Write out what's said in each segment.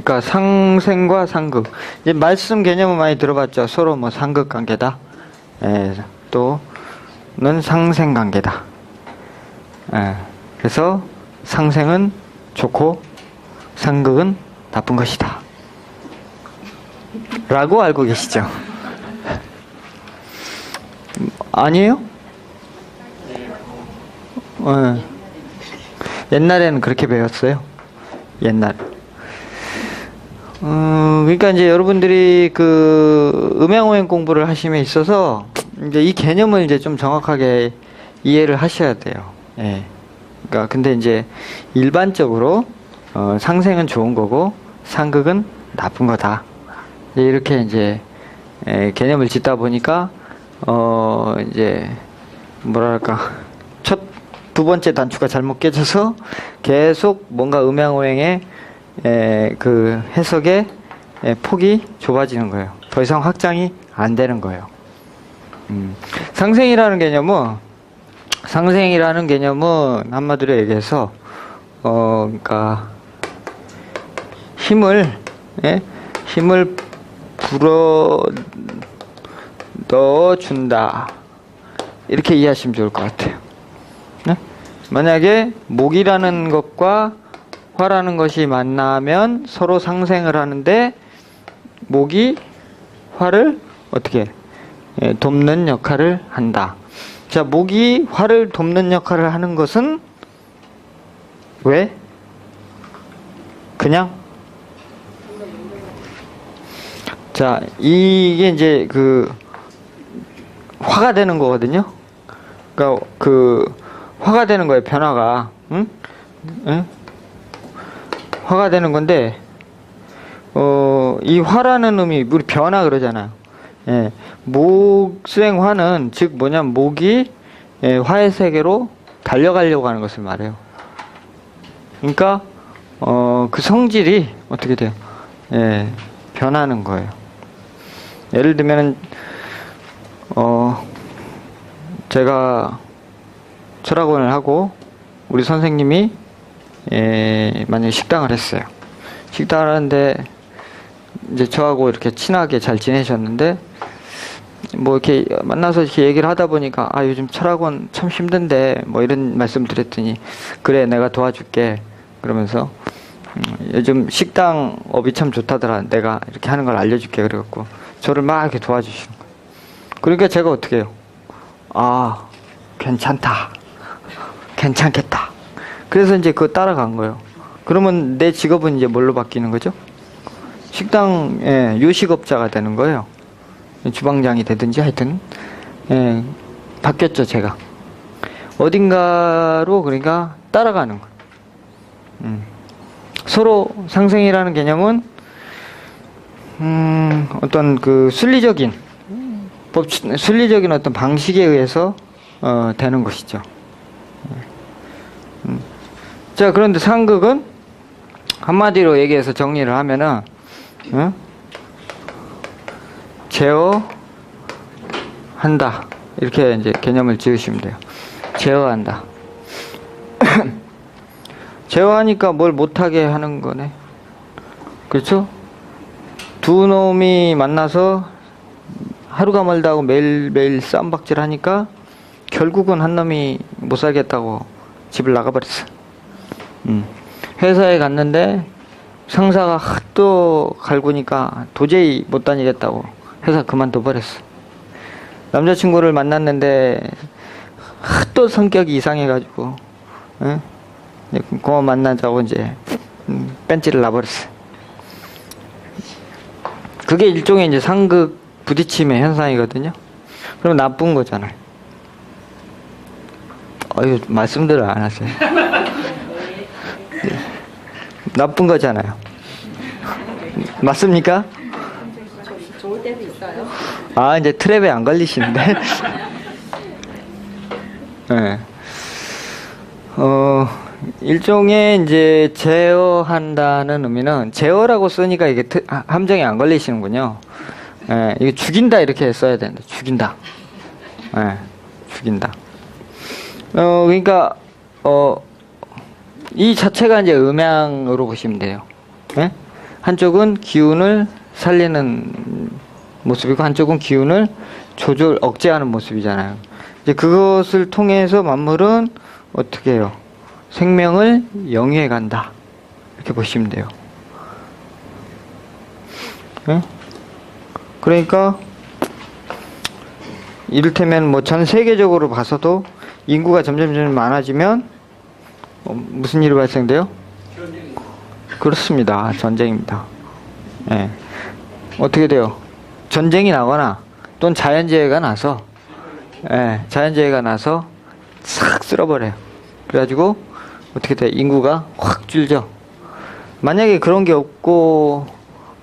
그러니까 상생과 상극. 이제 말씀 개념은 많이 들어봤죠. 서로 뭐 상극 관계다. 예, 또는 상생 관계다. 예, 그래서 상생은 좋고 상극은 나쁜 것이다. 라고 알고 계시죠? 아니에요? 옛날에는 그렇게 배웠어요. 옛날. 그러니까 이제 여러분들이 그 음양오행 공부를 하심에 있어서 이제 이 개념을 이제 좀 정확하게 이해를 하셔야 돼요. 예. 그러니까 근데 이제 일반적으로 상생은 좋은 거고 상극은 나쁜 거다. 이렇게 이제 개념을 짓다 보니까 이제 뭐랄까 두 번째 단추가 잘못 깨져서 계속 뭔가 음양오행의 그 해석의 폭이 좁아지는 거예요. 더 이상 확장이 안 되는 거예요. 상생이라는 개념은 한마디로 얘기해서 그러니까 힘을 불어 넣어준다. 이렇게 이해하시면 좋을 것 같아요. 네? 만약에 목이라는 것과 화라는 것이 만나면 서로 상생을 하는데 목이 화를 어떻게 돕는 역할을 한다. 자, 목이 화를 돕는 역할을 하는 것은 왜? 그냥? 자, 이게 이제 그 화가 되는 거거든요. 그러니까 그 화가 되는 거예요. 변화가. 응? 화가 되는 건데 이 화라는 의미 우리 변화 그러잖아요. 예. 목수행화는 즉 뭐냐면 목이 화의 세계로 달려가려고 하는 것을 말해요. 그러니까 그 성질이 어떻게 돼요? 예. 변하는 거예요. 예를 들면은 제가 철학원을 하고 우리 선생님이 만약에 식당을 했어요. 식당을 하는데 이제 저하고 이렇게 친하게 잘 지내셨는데 뭐 이렇게 만나서 이렇게 얘기를 하다 보니까 요즘 철학원 참 힘든데 뭐 이런 말씀 드렸더니 그래 내가 도와줄게 그러면서 요즘 식당 업이 참 좋다더라 내가 이렇게 하는 걸 알려줄게 그래갖고 저를 막 이렇게 도와주시는 거예요. 그러니까 제가 어떻게 해요? 괜찮다. 괜찮겠다. 그래서 이제 그거 따라간 거예요. 그러면 내 직업은 이제 뭘로 바뀌는 거죠? 식당 요식업자가 되는 거예요. 주방장이 되든지 하여튼 바뀌었죠 제가. 어딘가로 그러니까 따라가는 거예요. 서로 상생이라는 개념은 어떤 그 순리적인 어떤 방식에 의해서 되는 것이죠. 자, 그런데 상극은 한마디로 얘기해서 정리를 하면은 제어한다. 이렇게 이제 개념을 지으시면 돼요. 제어한다. 제어하니까 뭘 못하게 하는 거네. 그렇죠? 두 놈이 만나서 하루가 멀다 하고 매일매일 싸움박질 하니까 결국은 한 놈이 못 살겠다고 집을 나가버렸어. 회사에 갔는데 상사가 또 갈구니까 도저히 못 다니겠다고 회사 그만둬 버렸어. 남자친구를 만났는데 또 성격이 이상해가지고 그만 만나자고 이제 뺀지를 놔버렸어. 그게 일종의 이제 상극 부딪힘의 현상이거든요. 그럼 나쁜 거잖아요. 말씀들을 안 하세요. 나쁜 거잖아요. 맞습니까? 좋을 때도 있어요. 이제 트랩에 안 걸리시는데. 네. 일종의 이제 제어한다는 의미는 제어라고 쓰니까 이게 함정에 안 걸리시는군요. 이게 죽인다 이렇게 써야 된다. 죽인다. 죽인다. 그러니까 이 자체가 이제 음양으로 보시면 돼요. 한쪽은 기운을 살리는 모습이고 한쪽은 기운을 억제하는 모습이잖아요. 이제 그것을 통해서 만물은 어떻게 해요? 생명을 영위해 간다. 이렇게 보시면 돼요. 네? 그러니까 이를테면 뭐 전 세계적으로 봐서도 인구가 점점 많아지면 무슨 일이 발생돼요? 그렇습니다. 전쟁입니다. 예. 어떻게 돼요? 전쟁이 나거나 또는 자연재해가 나서 자연재해가 나서 싹 쓸어버려요. 그래가지고 어떻게 돼? 인구가 확 줄죠. 만약에 그런 게 없고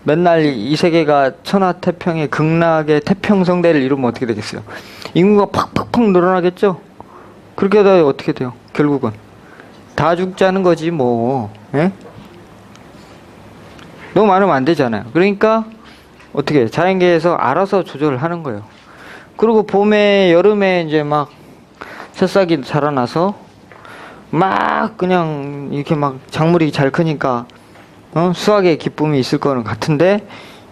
맨날 이 세계가 천하태평의 극락의 태평성대를 이루면 어떻게 되겠어요? 인구가 팍팍팍 늘어나겠죠? 그렇게 하다 어떻게 돼요? 결국은 다 죽자는 거지 뭐. 예? 너무 많으면 안 되잖아요. 그러니까 어떻게 해요? 자연계에서 알아서 조절을 하는 거예요. 그리고 봄에 여름에 이제 막 새싹이 자라나서 막 그냥 이렇게 막 작물이 잘 크니까 수확의 기쁨이 있을 거는 같은데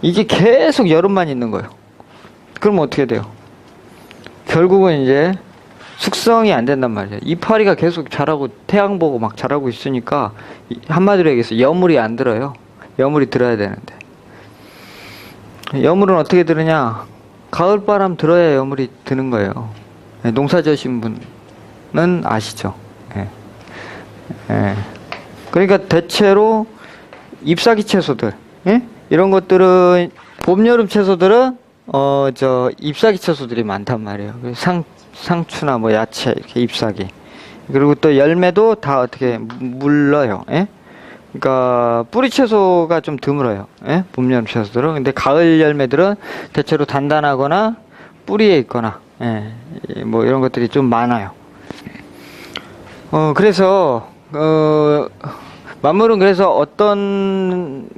이게 계속 여름만 있는 거예요. 그럼 어떻게 돼요? 결국은 이제 숙성이 안 된단 말이에요. 이파리가 계속 자라고 태양 보고 막 자라고 있으니까 한마디로 얘기해서 여물이 안 들어요. 여물이 들어야 되는데 여물은 어떻게 들으냐? 가을바람 들어야 여물이 드는 거예요. 농사 지으신 분은 아시죠? 그러니까 대체로 잎사귀 채소들, 이런 것들은 봄, 여름 채소들은 잎사귀 채소들이 많단 말이에요. 상추나 뭐 야채 이렇게 잎사귀. 그리고 또 열매도 다 어떻게 물러요. 그러니까 뿌리 채소가 좀 드물어요. 봄, 여름 채소들은. 근데 가을 열매들은 대체로 단단하거나 뿌리에 있거나 뭐 이런 것들이 좀 많아요. 그래서 만물은 그래서 어떤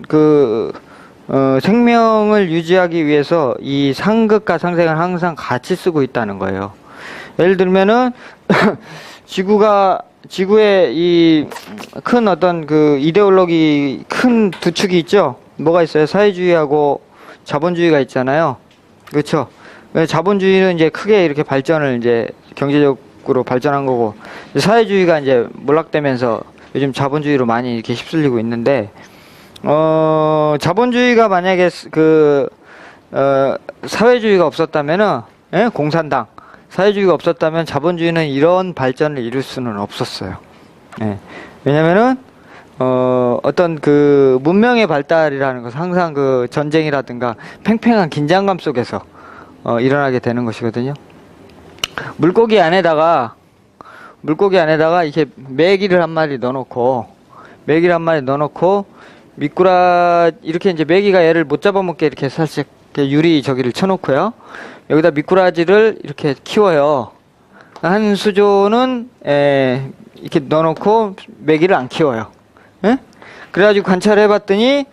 생명을 유지하기 위해서 이 상극과 상생을 항상 같이 쓰고 있다는 거예요. 예를 들면은 지구의 이 큰 어떤 이데올로기 큰 두 축이 있죠. 뭐가 있어요? 사회주의하고 자본주의가 있잖아요. 그렇죠? 자본주의는 이제 크게 이렇게 발전을 이제 경제적으로 발전한 거고 사회주의가 이제 몰락되면서 요즘 자본주의로 많이 이렇게 휩쓸리고 있는데 자본주의가 만약에 사회주의가 없었다면은 공산당 사회주의가 없었다면 자본주의는 이런 발전을 이룰 수는 없었어요. 왜냐면은 어떤 문명의 발달이라는 것은 항상 전쟁이라든가 팽팽한 긴장감 속에서 일어나게 되는 것이거든요. 물고기 안에다가 이렇게 메기를 한 마리 넣어놓고 이렇게 이제 메기가 얘를 못 잡아먹게 이렇게 살짝 유리 저기를 쳐놓고요. 여기다 미꾸라지를 이렇게 키워요. 한 수조는 이렇게 넣어놓고 메기를 안 키워요. 그래가지고 관찰해봤더니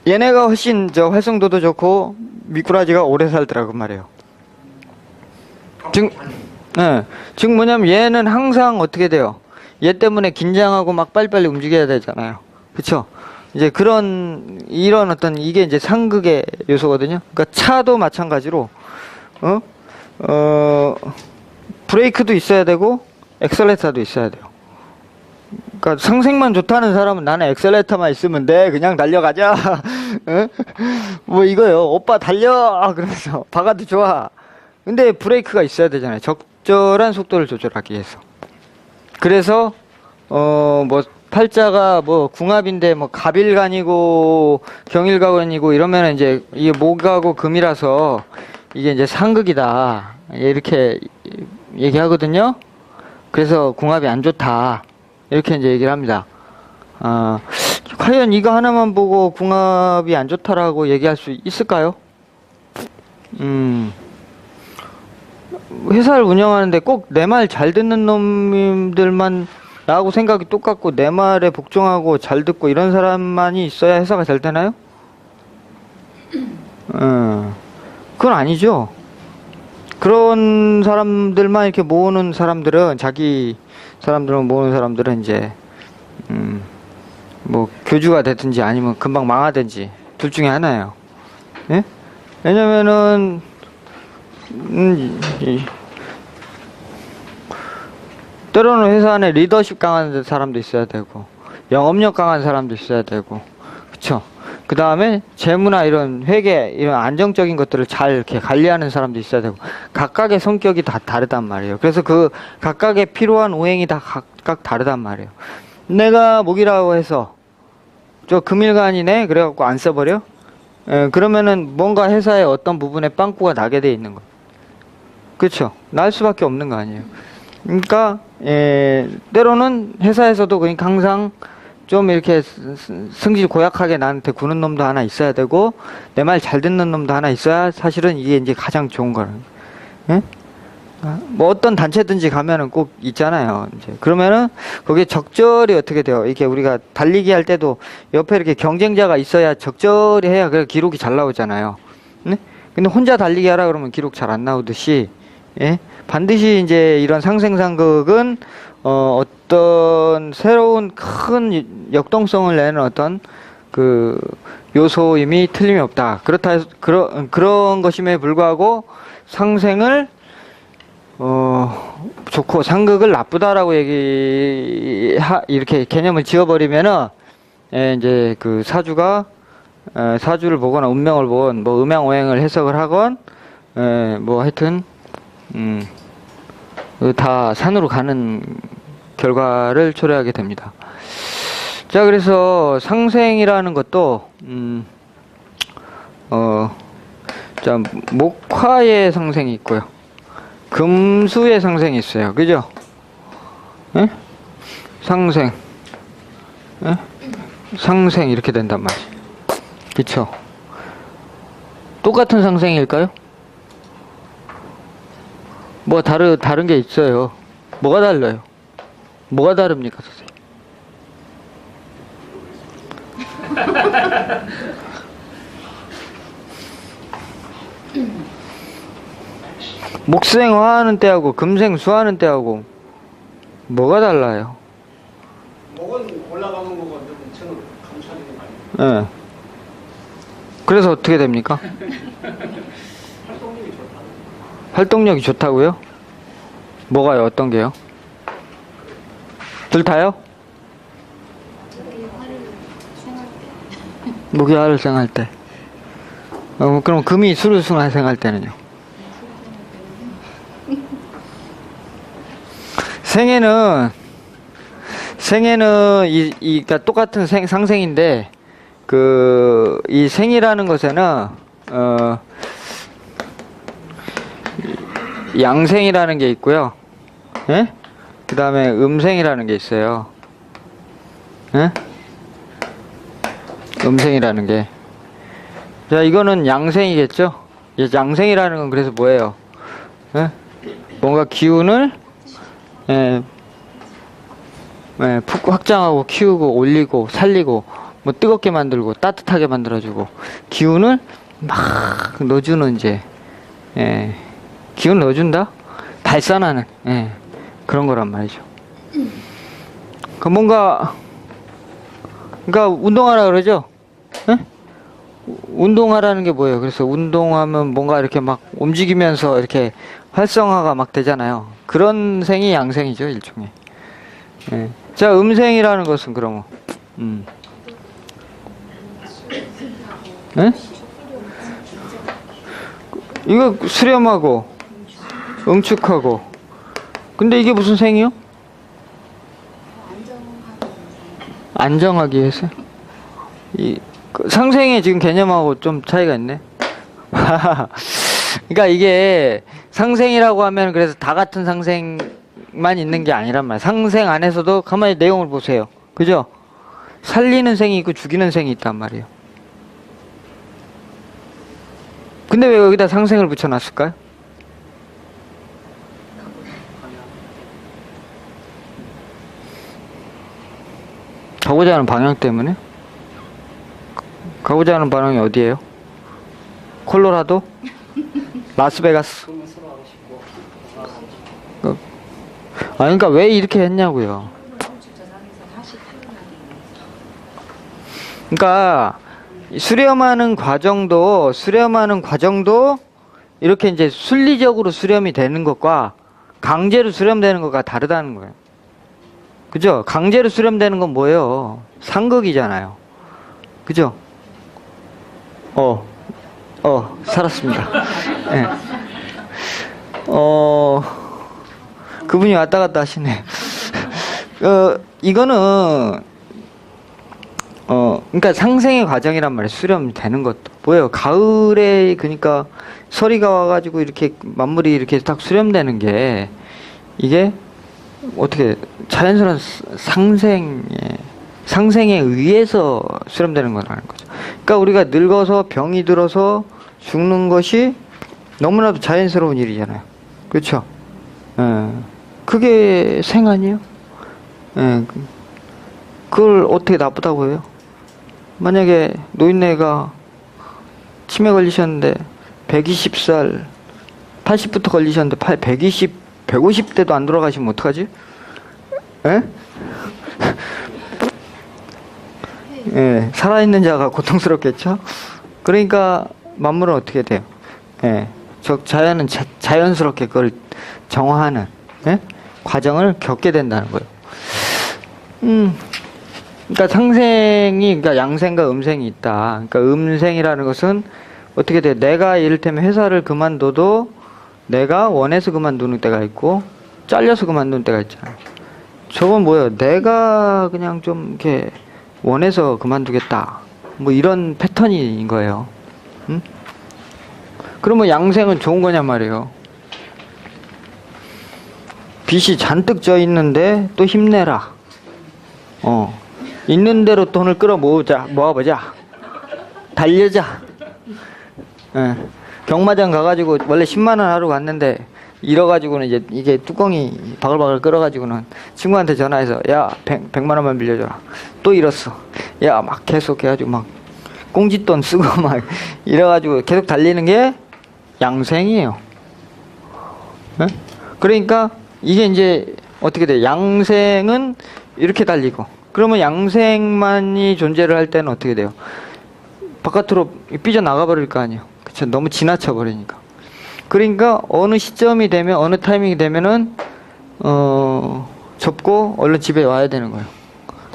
얘네가 훨씬 활성도도 좋고 미꾸라지가 오래 살더라고 말이에요. 즉 뭐냐면 얘는 항상 어떻게 돼요? 얘 때문에 긴장하고 막 빨리빨리 움직여야 되잖아요. 그쵸? 이제 이런 어떤 이게 이제 상극의 요소거든요. 그러니까 차도 마찬가지로 브레이크도 있어야 되고 엑셀레이터도 있어야 돼요. 그러니까 상생만 좋다는 사람은 나는 엑셀레이터만 있으면 돼. 그냥 달려가자. 뭐 이거요. 오빠 달려. 그래서 박아도 좋아. 근데 브레이크가 있어야 되잖아요. 적절한 속도를 조절하기 위해서. 그래서 뭐 팔자가 뭐 궁합인데 뭐 갑일간이고 경일간이고 이러면 이제 이게 목하고 금이라서 이게 이제 상극이다 이렇게 얘기하거든요. 그래서 궁합이 안 좋다 이렇게 이제 얘기를 합니다. 과연 이거 하나만 보고 궁합이 안 좋다라고 얘기할 수 있을까요? 회사를 운영하는데 꼭 내 말 잘 듣는 놈들만 나하고 생각이 똑같고 내 말에 복종하고 잘 듣고 이런 사람만이 있어야 회사가 잘 되나요? 그건 아니죠. 그런 사람들만 이렇게 모으는 사람들은 자기 사람들만 모으는 사람들은 이제 뭐 교주가 되든지 아니면 금방 망하든지 둘 중에 하나예요. 예? 왜냐면은 때로는 회사 안에 리더십 강한 사람도 있어야 되고 영업력 강한 사람도 있어야 되고 그쵸. 그 다음에 재무나 이런 회계 이런 안정적인 것들을 잘 이렇게 관리하는 사람도 있어야 되고 각각의 성격이 다 다르단 말이에요. 그래서 그 각각의 필요한 오행이 다 각각 다르단 말이에요. 내가 목이라고 해서 저 금일간이네 그래갖고 안 써버려? 그러면은 뭔가 회사의 어떤 부분에 빵꾸가 나게 돼 있는 거예요. 그쵸? 날 수밖에 없는 거 아니에요. 그러니까 때로는 회사에서도 그러니까 항상 좀 이렇게 승질 고약하게 나한테 구는 놈도 하나 있어야 되고 내 말 잘 듣는 놈도 하나 있어야 사실은 이게 이제 가장 좋은 거라는 거예요. 뭐 어떤 단체든지 가면은 꼭 있잖아요. 이제 그러면은 거기에 적절히 어떻게 돼요? 이렇게 우리가 달리기 할 때도 옆에 이렇게 경쟁자가 있어야 적절히 해야 그래 기록이 잘 나오잖아요. 네? 근데 혼자 달리기 하라 그러면 기록 잘 안 나오듯이 예? 반드시 이제 이런 상생상극은 어떤 새로운 큰 역동성을 내는 어떤 그 요소임이 틀림이 없다. 그렇다 해서 그런 것임에 불구하고 상생을 좋고 상극을 나쁘다라고 이렇게 개념을 지어버리면은 이제 그 사주가 사주를 보거나 운명을 보건 뭐 음양오행을 해석을 하건 뭐 하여튼 다 산으로 가는 결과를 초래하게 됩니다. 자, 그래서 상생이라는 것도 자, 목화의 상생이 있고요. 금수의 상생이 있어요. 그죠? 예? 상생. 예? 상생 이렇게 된단 말이에요. 그쵸? 똑같은 상생일까요? 뭐 다른 게 있어요. 뭐가 달라요? 뭐가 다릅니까, 선생님? 목생 화하는 때하고 금생 수하는 때하고 뭐가 달라요? 목은 올라가는 거고 목체는 감춰지는 거 아니에요? 예. 그래서 어떻게 됩니까? 활동력이 좋다. 활동력이 좋다고요? 뭐가요? 어떤 게요? 둘 다요? 목이 화를 생할 때. 그럼 금이 수를 생할 때는요? 생에는 그러니까 똑같은 상생인데 이 생이라는 것에는 양생이라는 게 있고요. 예? 그 다음에 음생이라는 게 있어요. 예? 음생이라는 게. 자, 이거는 양생이겠죠? 양생이라는 건 그래서 뭐예요? 예? 뭔가 기운을 확장하고 키우고 올리고 살리고 뭐 뜨겁게 만들고 따뜻하게 만들어주고 기운을 막 넣어주는 이제 기운 넣어준다? 발산하는 그런 거란 말이죠. 그러니까 운동하라 그러죠? 예? 운동하라는 게 뭐예요? 그래서 운동하면 뭔가 이렇게 막 움직이면서 이렇게 활성화가 막 되잖아요. 그런 생이 양생이죠, 일종의. 예. 자, 음생이라는 것은 그러면 예? 이거 수렴하고 응축하고 근데 이게 무슨 생이요? 안정하기 위해서? 상생의 지금 개념하고 좀 차이가 있네. 그러니까 이게 상생이라고 하면 그래서 다 같은 상생만 있는 게 아니란 말이야. 상생 안에서도 가만히 내용을 보세요. 그죠? 살리는 생이 있고 죽이는 생이 있단 말이에요. 근데 왜 여기다 상생을 붙여놨을까요? 가고자 하는 방향 때문에? 가고자 하는 방향이 어디예요? 콜로라도? 라스베가스? 그러니까 왜 이렇게 했냐고요. 그러니까 수렴하는 과정도 이렇게 이제 순리적으로 수렴이 되는 것과 강제로 수렴되는 것과 다르다는 거예요. 그죠? 강제로 수렴되는 건 뭐예요? 상극이잖아요. 그죠? 살았습니다. 네. 그분이 왔다 갔다 하시네. 이거는, 그러니까 상생의 과정이란 말이에요. 수렴되는 것도. 뭐예요? 가을에, 그러니까 서리가 와가지고 이렇게 만물이 이렇게 딱 수렴되는 게, 이게 어떻게 자연스러운 상생에 의해서 수렴되는 거라는 거죠. 그러니까 우리가 늙어서 병이 들어서 죽는 것이 너무나도 자연스러운 일이잖아요. 그렇죠? 그게 생 아니에요? 그걸 어떻게 나쁘다고 해요? 만약에 노인네가 치매 걸리셨는데 120살 80부터 걸리셨는데 150대도 안 돌아가시면 어떡하지? 살아있는 자가 고통스럽겠죠? 그러니까 만물은 어떻게 돼요? 자연은 자연스럽게 그걸 정화하는 과정을 겪게 된다는 거예요. 그러니까 그러니까 양생과 음생이 있다. 그러니까 음생이라는 것은 어떻게 돼요? 내가 이를테면 회사를 그만둬도 내가 원해서 그만두는 때가 있고 잘려서 그만두는 때가 있잖아요. 저건 뭐예요? 내가 그냥 좀 이렇게 원해서 그만두겠다. 뭐 이런 패턴인 거예요. 그러면 양생은 좋은 거냔 말이에요. 빚이 잔뜩 져 있는데 또 힘내라. 있는 대로 돈을 모아보자. 달려자. 경마장 가가지고 원래 10만 원 하러 갔는데 잃어가지고는 이제 이게 뚜껑이 바글바글 끓어가지고는 친구한테 전화해서 야 100만 원만 빌려줘라. 또 잃었어. 야 막 계속 해가지고 막 꽁짓돈 쓰고 막 이래가지고 계속 달리는 게 양생이에요. 그러니까 이게 이제 어떻게 돼? 양생은 이렇게 달리고 그러면 양생만이 존재를 할 때는 어떻게 돼요? 바깥으로 삐져나가 버릴 거 아니에요. 그쵸? 너무 지나쳐 버리니까. 그러니까 어느 시점이 되면 어느 타이밍이 되면은 접고 얼른 집에 와야 되는 거예요.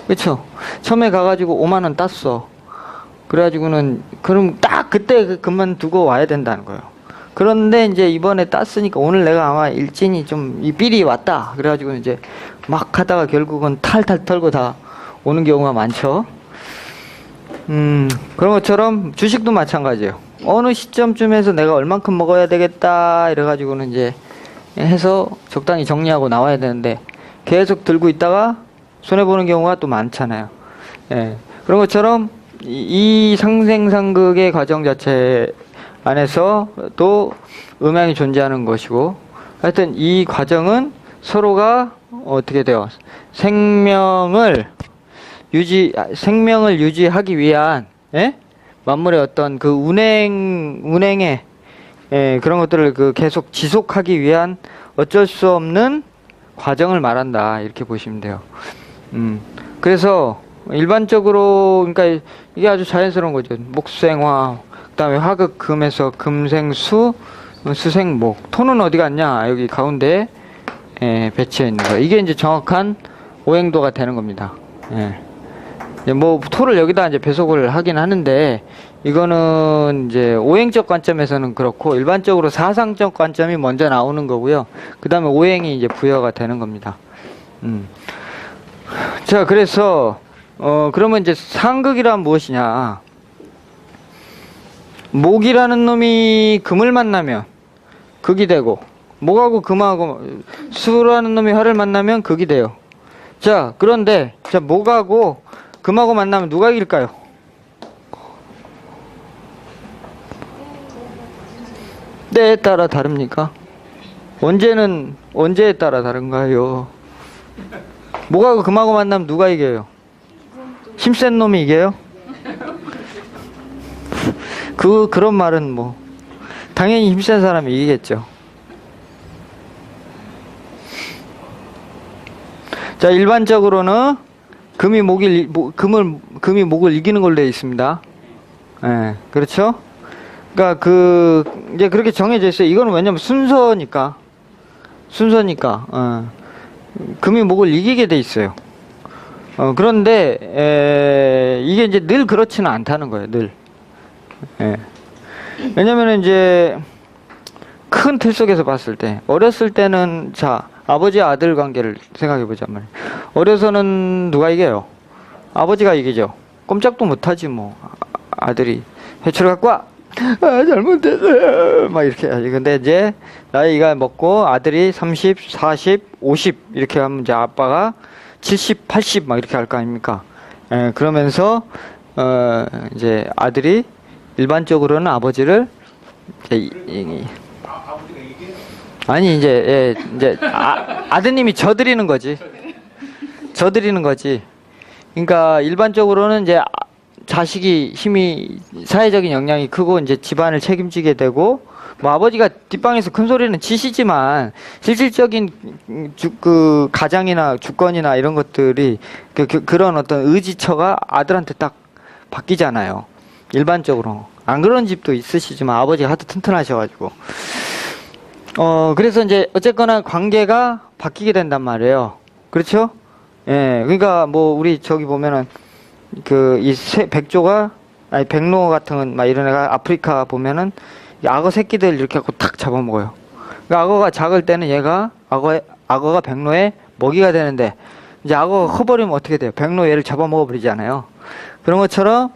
그렇죠? 처음에 가가지고 5만 원 땄어. 그래가지고는 그럼 딱 그때 그만두고 와야 된다는 거예요. 그런데 이제 이번에 땄으니까 오늘 내가 아마 일진이 좀 이 삘이 왔다. 그래가지고 이제 막 하다가 결국은 탈탈 털고 다 오는 경우가 많죠. 그런 것처럼 주식도 마찬가지예요. 어느 시점쯤에서 내가 얼만큼 먹어야 되겠다 이래가지고는 이제 해서 적당히 정리하고 나와야 되는데 계속 들고 있다가 손해보는 경우가 또 많잖아요. 그런 것처럼 이 상생상극의 과정 자체 안에서 또 음양이 존재하는 것이고 하여튼 이 과정은 서로가 어떻게 돼요? 생명을 유지하기 위한 만물의 어떤 그 운행의 그런 것들을 계속 지속하기 위한 어쩔 수 없는 과정을 말한다 이렇게 보시면 돼요. 그래서 일반적으로 그러니까 이게 아주 자연스러운 거죠. 목생화, 그다음에 화극금에서 금생수, 수생목. 토는 어디 갔냐? 여기 가운데 배치해 있는 거. 이게 이제 정확한 오행도가 되는 겁니다. 뭐 토를 여기다 이제 배속을 하긴 하는데 이거는 이제 오행적 관점에서는 그렇고 일반적으로 사상적 관점이 먼저 나오는 거고요. 그다음에 오행이 이제 부여가 되는 겁니다. 자, 그래서 그러면 이제 상극이란 무엇이냐? 목이라는 놈이 금을 만나면 극이 되고 목하고 금하고 수라는 놈이 화를 만나면 극이 돼요. 자, 그런데 자 목하고 금하고 만나면 누가 이길까요? 때에 따라 다릅니까? 언제에 따라 다른가요? 목하고 금하고 만나면 누가 이겨요? 힘센 놈이 이겨요? 그런 말은 뭐 당연히 힘센 사람이 이기겠죠. 자, 일반적으로는 금을 금이 목을 이기는 걸로 되어 있습니다. 예, 그렇죠? 그러니까 이제 그렇게 정해져 있어요. 이거는 왜냐면 순서니까. 금이 목을 이기게 돼 있어요. 그런데, 이게 이제 늘 그렇지는 않다는 거예요, 늘. 예. 왜냐면은 이제, 큰 틀 속에서 봤을 때, 어렸을 때는, 자, 아버지 아들 관계를 생각해 보자면, 어려서는 누가 이겨요? 아버지가 이기죠. 꼼짝도 못하지, 뭐. 아들이 회초를 갖고 와! 잘못했어요. 막 이렇게 하지. 근데 이제, 나이가 먹고, 아들이 30, 40, 50, 이렇게 하면 이제 아빠가 70, 80, 막 이렇게 할 거 아닙니까? 그러면서, 이제 아들이 일반적으로는 아버지를, 아버지가 이게 아니 이제 아드님이 져드리는 거지. 그러니까 일반적으로는 이제 자식이 힘이 사회적인 영향이 크고 이제 집안을 책임지게 되고 뭐 아버지가 뒷방에서 큰 소리는 치시지만 실질적인 그 가장이나 주권이나 이런 것들이 그런 어떤 의지처가 아들한테 딱 바뀌잖아요. 일반적으로 안 그런 집도 있으시지만 아버지가 하도 튼튼하셔가지고. 그래서 이제 어쨌거나 관계가 바뀌게 된단 말이에요. 그렇죠? 예, 그러니까 뭐 우리 저기 보면은 백로 같은 막 이런 애가 아프리카 보면은 이 악어 새끼들 이렇게 하고 탁 잡아먹어요. 그러니까 악어가 작을 때는 얘가 악어가 백로의 먹이가 되는데 이제 악어가 커버리면 어떻게 돼요? 백로 얘를 잡아먹어 버리잖아요. 그런 것처럼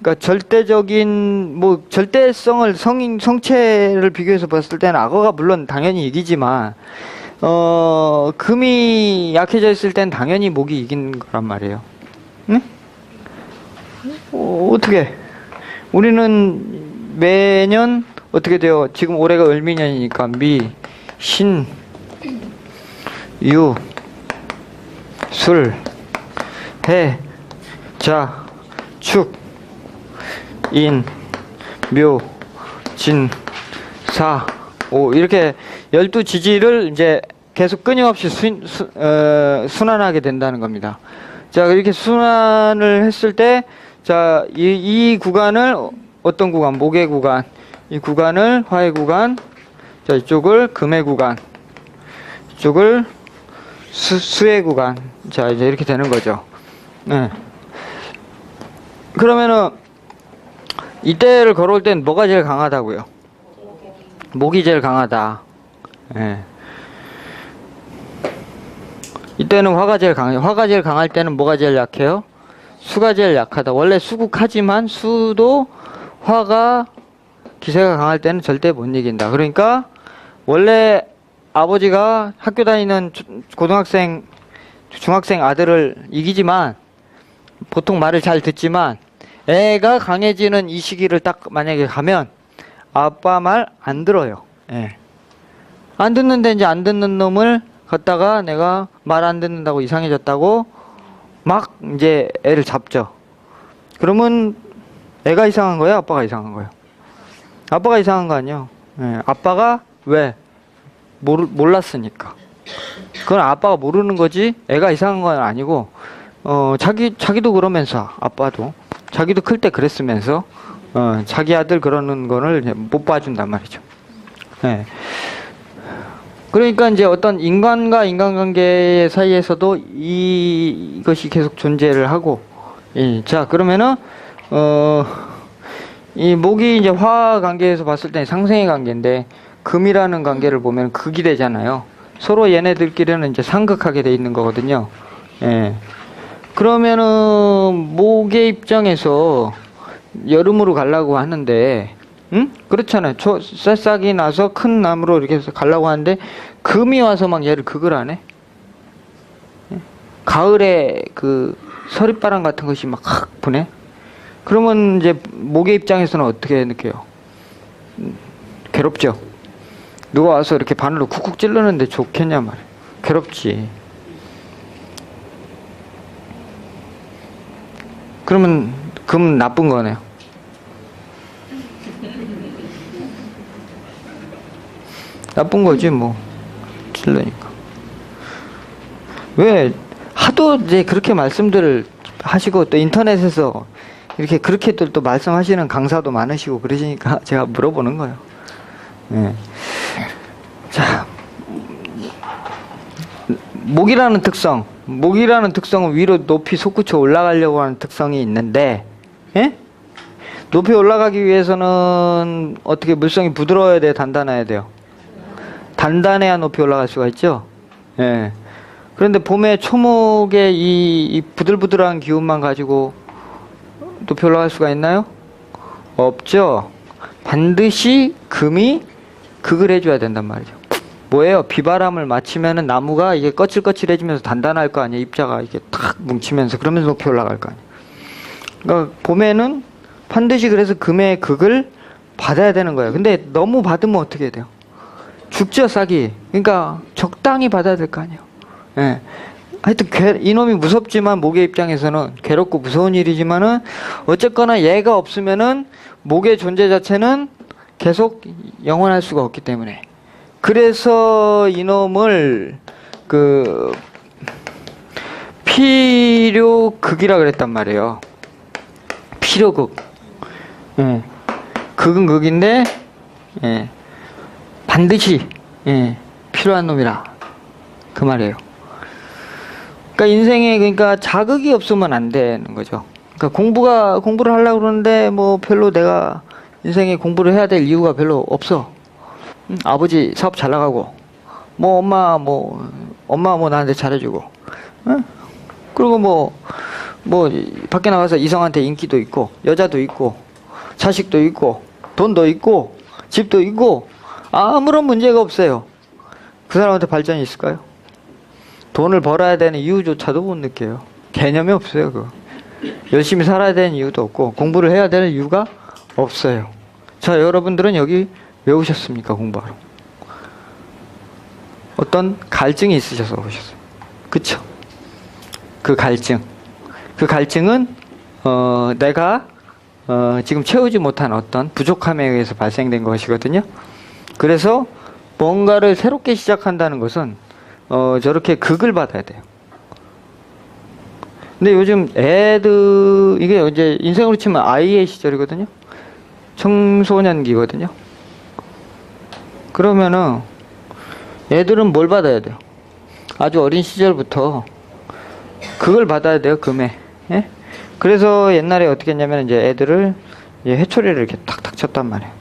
그러니까 절대성을 성체를 비교해서 봤을 때는 악어가 물론 당연히 이기지만 금이 약해져 있을 땐 당연히 목이 이긴 거란 말이에요. 응? 어떻게? 우리는 매년 어떻게 돼요? 지금 올해가 을미년이니까 미, 신, 유, 술, 해, 자, 축, 인, 묘, 진, 사, 오 이렇게 12지지를 이제 계속 끊임없이 순환하게 된다는 겁니다. 자, 이렇게 순환을 했을 때 자, 이 구간을 어떤 구간? 목의 구간. 이 구간을 화의 구간. 자, 이쪽을 금의 구간. 이쪽을 수의 구간. 자, 이제 이렇게 되는 거죠. 네. 그러면은 이때를 걸어올 땐 뭐가 제일 강하다고요? 목이 제일 강하다. 예. 이때는 화가 제일 강해요. 화가 제일 강할 때는 뭐가 제일 약해요? 수가 제일 약하다. 원래 수국하지만 수도 화가 기세가 강할 때는 절대 못 이긴다. 그러니까 원래 아버지가 학교 다니는 고등학생, 중학생 아들을 이기지만 보통 말을 잘 듣지만 애가 강해지는 이 시기를 딱 만약에 가면 아빠 말 안 들어요. 예. 안 듣는데 이제 안 듣는 놈을 갖다가 내가 말 안 듣는다고 이상해졌다고 막 이제 애를 잡죠. 그러면 애가 이상한 거예요? 아빠가 이상한 거예요? 아빠가 이상한 거 아니에요. 예. 아빠가 왜? 몰랐으니까. 그건 아빠가 모르는 거지 애가 이상한 건 아니고 자기도 그러면서 아빠도 자기도 클 때 그랬으면서 자기 아들 그러는 거를 못 봐준단 말이죠. 예. 그러니까 이제 어떤 인간과 인간관계 사이에서도 이것이 계속 존재를 하고, 자, 그러면은, 이 목이 이제 화 관계에서 봤을 때 상생의 관계인데, 금이라는 관계를 보면 극이 되잖아요. 서로 얘네들끼리는 이제 상극하게 돼 있는 거거든요. 예. 그러면은, 목의 입장에서 여름으로 가려고 하는데, 응? 그렇잖아요. 새싹이 나서 큰 나무로 이렇게 해서 가려고 하는데, 금이 와서 막 얘를 극을 안 해? 가을에 그 서리바람 같은 것이 막 확 부네? 그러면 이제 목의 입장에서는 어떻게 느껴요? 괴롭죠? 누가 와서 이렇게 바늘로 쿡쿡 찌르는데 좋겠냐 말이야. 괴롭지. 그러면 금 나쁜 거네요. 나쁜 거지 뭐. 찔러니까. 왜 하도 이제 그렇게 말씀들을 하시고 또 인터넷에서 이렇게 그렇게들 또 말씀하시는 강사도 많으시고 그러시니까 제가 물어보는 거예요. 예. 자, 목이라는 특성은 위로 높이 솟구쳐 올라가려고 하는 특성이 있는데, 예? 높이 올라가기 위해서는 어떻게 물성이 부드러워야 돼요, 단단해야 돼요? 단단해야 높이 올라갈 수가 있죠. 예. 그런데 봄에 초목의 이 부들부들한 기운만 가지고 높이 올라갈 수가 있나요? 없죠. 반드시 금이 극을 해줘야 된단 말이죠. 뭐예요? 비바람을 맞추면은 나무가 이게 거칠거칠해지면서 단단할 거 아니에요. 입자가 이게 탁 뭉치면서 그러면서 높이 올라갈 거 아니에요. 그러니까 봄에는 반드시 그래서 금의 극을 받아야 되는 거예요. 근데 너무 받으면 어떻게 돼요? 죽죠, 싹이. 그러니까 적당히 받아야 될 거 아니에요. 예. 하여튼 이놈이 무섭지만 목의 입장에서는 괴롭고 무서운 일이지만은 어쨌거나 얘가 없으면은 목의 존재 자체는 계속 영원할 수가 없기 때문에, 그래서 이놈을 그 필요극이라 그랬단 말이에요. 필요극. 예. 극은 극인데, 예. 반드시, 예. 필요한 놈이라 그 말이에요. 그러니까 인생에 그러니까 자극이 없으면 안 되는 거죠. 그러니까 공부를 하려고 그러는데 뭐 별로 내가 인생에 공부를 해야 될 이유가 별로 없어. 아버지 사업 잘 나가고, 뭐 엄마 뭐 나한테 잘해주고, 응? 그리고 뭐 밖에 나가서 이성한테 인기도 있고, 여자도 있고, 자식도 있고, 돈도 있고, 집도 있고, 아무런 문제가 없어요. 그 사람한테 발전이 있을까요? 돈을 벌어야 되는 이유조차도 못 느껴요. 개념이 없어요, 그거. 열심히 살아야 되는 이유도 없고, 공부를 해야 되는 이유가 없어요. 자, 여러분들은 여기 왜 오셨습니까? 공부하러. 어떤 갈증이 있으셔서 오셨어요. 그쵸? 그 갈증은, 내가, 지금 채우지 못한 어떤 부족함에 의해서 발생된 것이거든요. 그래서 뭔가를 새롭게 시작한다는 것은, 저렇게 극을 받아야 돼요. 근데 요즘 애들, 이게 이제 인생으로 치면 아이의 시절이거든요. 청소년기거든요. 그러면은 애들은 뭘 받아야 돼요? 아주 어린 시절부터 극을 받아야 돼요, 금에. 예? 그래서 옛날에 어떻게 했냐면 이제 애들을 회초리를 이렇게 탁탁 쳤단 말이에요.